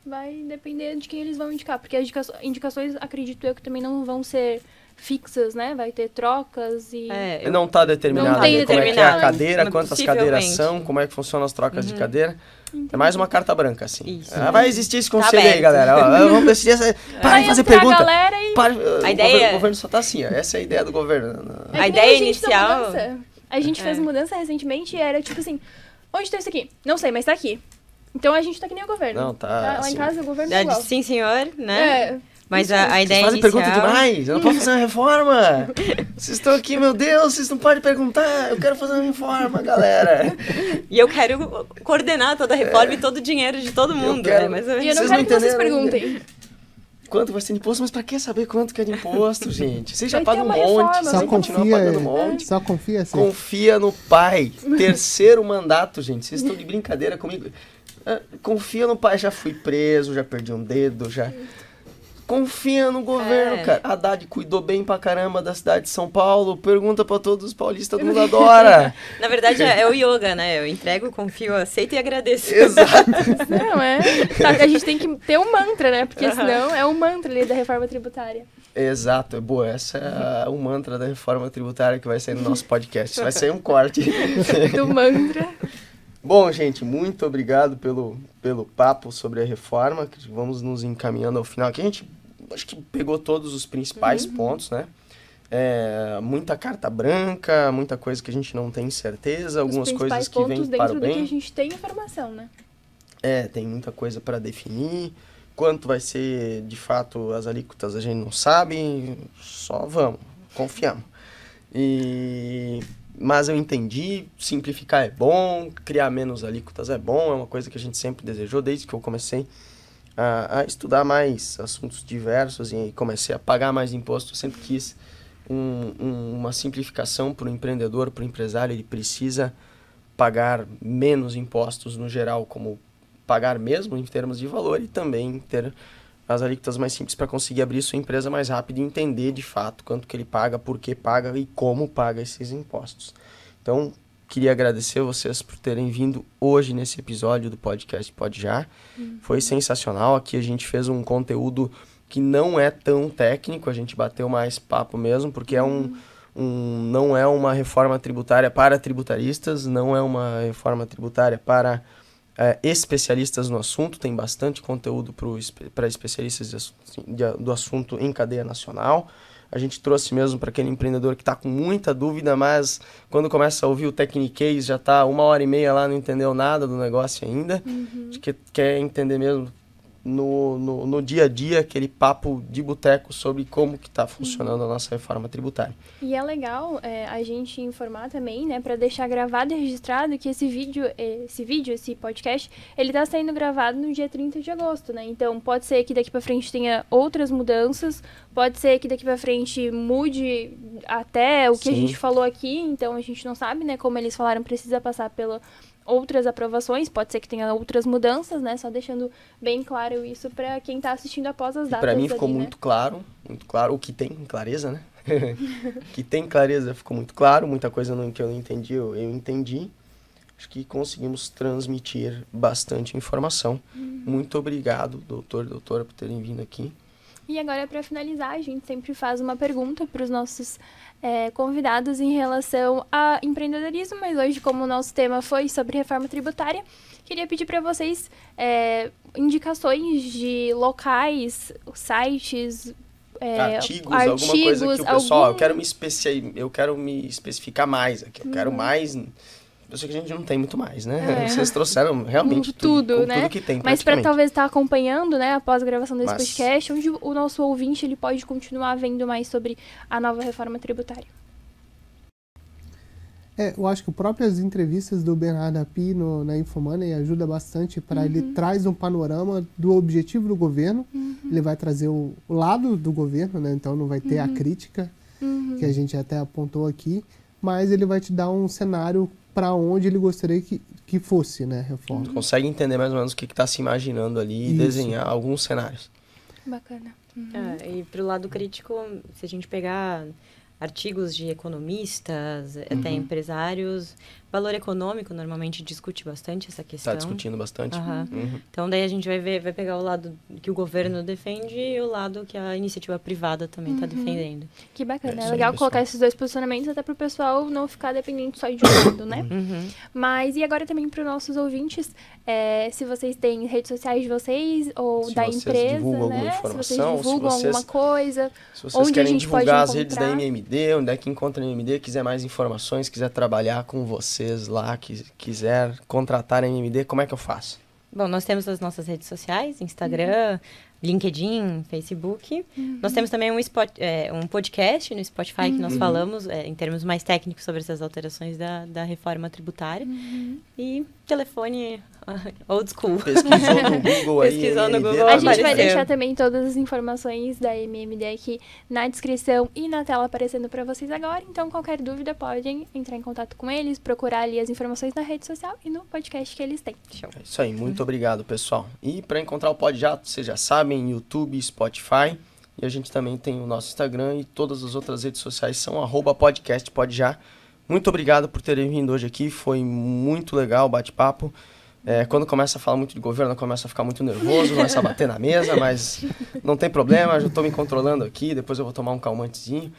vai depender de quem eles vão indicar. Porque as indicações, acredito eu, que também não vão ser fixas, né? Vai ter trocas e... Não está determinado Não tem como é que é a cadeira, mas quantas cadeiras possivelmente. são, como é que funcionam as trocas de cadeira. Entendi. É mais uma carta branca, assim. Isso. Vai existir esse conselho aí, aberto. galera. Ó, vamos decidir essa... Para Vai de fazer entrar a pergunta. galera e... A ideia- O governo só tá assim, ó. Essa é a ideia do governo. É A que nem ideia gente da inicial- mudança. A gente fez mudança recentemente e era tipo assim, onde tá isso aqui? Não sei, mas tá aqui. Então a gente tá que nem o governo. Não, tá, Lá assim, em casa o governo é igual. Sim, senhor, né? É. Mas Isso, a Vocês ideia fazem inicial... pergunta demais. Eu não posso fazer uma reforma. Vocês estão aqui, meu Deus, vocês não podem perguntar. Eu quero fazer uma reforma, galera. E eu quero coordenar toda a reforma e todo o dinheiro de todo mundo, quero- né? Mais ou E eu menos. não Vocês quero não que vocês entenderam ainda. perguntem. Quanto vai ser de imposto? Mas pra que saber quanto que é de imposto, gente? Vocês já Vai ter pagam um uma monte. reforma, Vocês vai vão ter continuar pagando um monte. Só confia assim. Confia no pai. Terceiro mandato, gente. Vocês estão de brincadeira comigo. Confia no pai. Já fui preso, já perdi um dedo, já... Confia no governo, cara. Haddad cuidou bem pra caramba da cidade de São Paulo. Pergunta pra todos os paulistas, todo mundo adora. Na verdade, é o yoga, né? Eu entrego, confio, aceito e agradeço. Exato. Não, é. Tá, a gente tem que ter um mantra, né? Porque senão é o mantra ali da reforma tributária. Exato. Boa, essa é o mantra da reforma tributária que vai sair no nosso podcast. Vai sair um corte. Do mantra. Bom, gente, muito obrigado pelo papo sobre a reforma. Vamos nos encaminhando ao final aqui. A gente acho que pegou todos os principais pontos, né? Muita carta branca, muita coisa que a gente não tem certeza, algumas Os coisas principais que vêm pontos para dentro o do que a bem. gente tem informação, né? Tem muita coisa para definir. Quanto vai ser, de fato, as alíquotas a gente não sabe. Só vamos, confiamos. Mas eu entendi, simplificar é bom, criar menos alíquotas é bom, é uma coisa que a gente sempre desejou desde que eu comecei a estudar mais assuntos diversos e comecei a pagar mais impostos. Eu sempre quis uma simplificação para o empreendedor, para o empresário. Ele precisa pagar menos impostos no geral, como pagar mesmo em termos de valor, e também ter as alíquotas mais simples para conseguir abrir sua empresa mais rápido e entender de fato quanto que ele paga, por que paga e como paga esses impostos. Então, queria agradecer vocês por terem vindo hoje nesse episódio do podcast Pode Já. Foi sensacional. Aqui a gente fez um conteúdo que não é tão técnico, a gente bateu mais papo mesmo, porque não é uma reforma tributária para tributaristas, não é uma reforma tributária para especialistas no assunto. Tem bastante conteúdo para especialistas do assunto em cadeia nacional. A gente trouxe mesmo para aquele empreendedor que está com muita dúvida, mas quando começa a ouvir o Techniquez já está 1h30 lá, não entendeu nada do negócio ainda. Acho que quer entender mesmo no dia a dia, aquele papo de boteco sobre como que está funcionando a nossa reforma tributária. E é legal a gente informar também, né, para deixar gravado e registrado que esse podcast, ele tá sendo gravado no dia 30 de agosto, né? Então, pode ser que daqui para frente tenha outras mudanças, pode ser que daqui para frente mude até o que a gente falou aqui, então a gente não sabe, né, como eles falaram, precisa passar pela outras aprovações, pode ser que tenha outras mudanças, né? Só deixando bem claro isso para quem tá assistindo após as datas. Para mim ficou ali, muito claro, o que tem clareza, né? Que tem clareza ficou muito claro, muita coisa que eu não entendi, eu entendi. Acho que conseguimos transmitir bastante informação. Muito obrigado, doutora, por terem vindo aqui. E agora, para finalizar, a gente sempre faz uma pergunta para os nossos convidados em relação a empreendedorismo, mas hoje, como o nosso tema foi sobre reforma tributária, queria pedir para vocês indicações de locais, sites, artigos, alguma coisa que o pessoal... Eu quero me especificar mais aqui, eu quero mais... Eu sei que a gente não tem muito mais, né? Vocês trouxeram realmente tudo, né? Tudo que tem, mas para praticamente. talvez estar acompanhando, né, após a gravação desse Mas... podcast, onde o nosso ouvinte ele pode continuar vendo mais sobre a nova reforma tributária. Eu acho que próprias entrevistas do Bernardo Api na Infomoney ajuda bastante para ele traz um panorama do objetivo do governo. Ele vai trazer o lado do governo, né? Então não vai ter a crítica que a gente até apontou aqui, mas ele vai te dar um cenário para onde ele gostaria que fosse, né, reforma. Consegue entender mais ou menos o que está se imaginando ali e desenhar alguns cenários. Bacana. E pro lado crítico, se a gente pegar artigos de economistas, até empresários, Valor econômico, normalmente discute bastante essa questão. Está discutindo bastante. Então, daí a gente vai pegar o lado que o governo defende e o lado que a iniciativa privada também está defendendo. Que bacana. É É isso legal aí, colocar pessoal. esses dois posicionamentos até para o pessoal não ficar dependente só de um lado, né? Mas e agora também para os nossos ouvintes, se vocês têm redes sociais de vocês ou Se da vocês empresa, divulgam alguma né? Se informação, vocês divulgam se vocês- alguma coisa, Se vocês onde a querem gente pode divulgar as redes da encontrar? MMD, onde é que encontra a MMD, quiser mais informações, quiser trabalhar com vocês lá, quiser contratar a MMD, como é que eu faço? Bom, nós temos as nossas redes sociais, Instagram, LinkedIn, Facebook. Nós temos também um podcast no Spotify que nós falamos, em termos mais técnicos, sobre essas alterações da reforma tributária. E telefone old school. Pesquisou no Google aí. Pesquisou no MMD, Google, A gente vai apareceu. deixar também todas as informações da MMD aqui na descrição e na tela aparecendo para vocês agora. Então, qualquer dúvida, podem entrar em contato com eles, procurar ali as informações na rede social e no podcast que eles têm. Show. É isso aí, muito obrigado, pessoal. E para encontrar o Pod Já, vocês já sabem, YouTube, Spotify. E a gente também tem o nosso Instagram e todas as outras redes sociais são @podcastpodjá. Muito obrigado por terem vindo hoje aqui, foi muito legal o bate-papo. Quando começa a falar muito de governo, começa a ficar muito nervoso, começa a bater na mesa, mas não tem problema, já estou me controlando aqui, depois eu vou tomar um calmantezinho,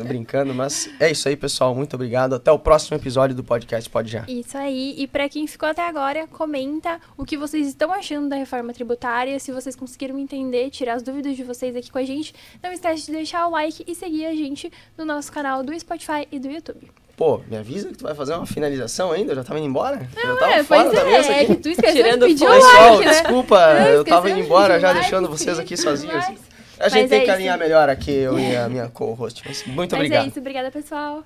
brincando, mas é isso aí, pessoal, muito obrigado, até o próximo episódio do podcast Pod Já. Isso aí. E para quem ficou até agora, comenta o que vocês estão achando da reforma tributária, se vocês conseguiram entender, tirar as dúvidas de vocês aqui com a gente. Não esquece de deixar o like e seguir a gente no nosso canal do Spotify e do YouTube. Pô, me avisa que tu vai fazer uma finalização ainda? Eu já tava indo embora? Eu já tava fora Pois da mesa é aqui. que tu esqueceu Tirando de pedir o foto. like, Pessoal, né? desculpa, eu tava esqueceu indo de embora pedir já o like, deixando vocês aqui sozinhos. demais. A gente Mas tem é que isso. alinhar melhor aqui, eu e a minha co-host. Muito Mas obrigado. é isso. Obrigada, pessoal.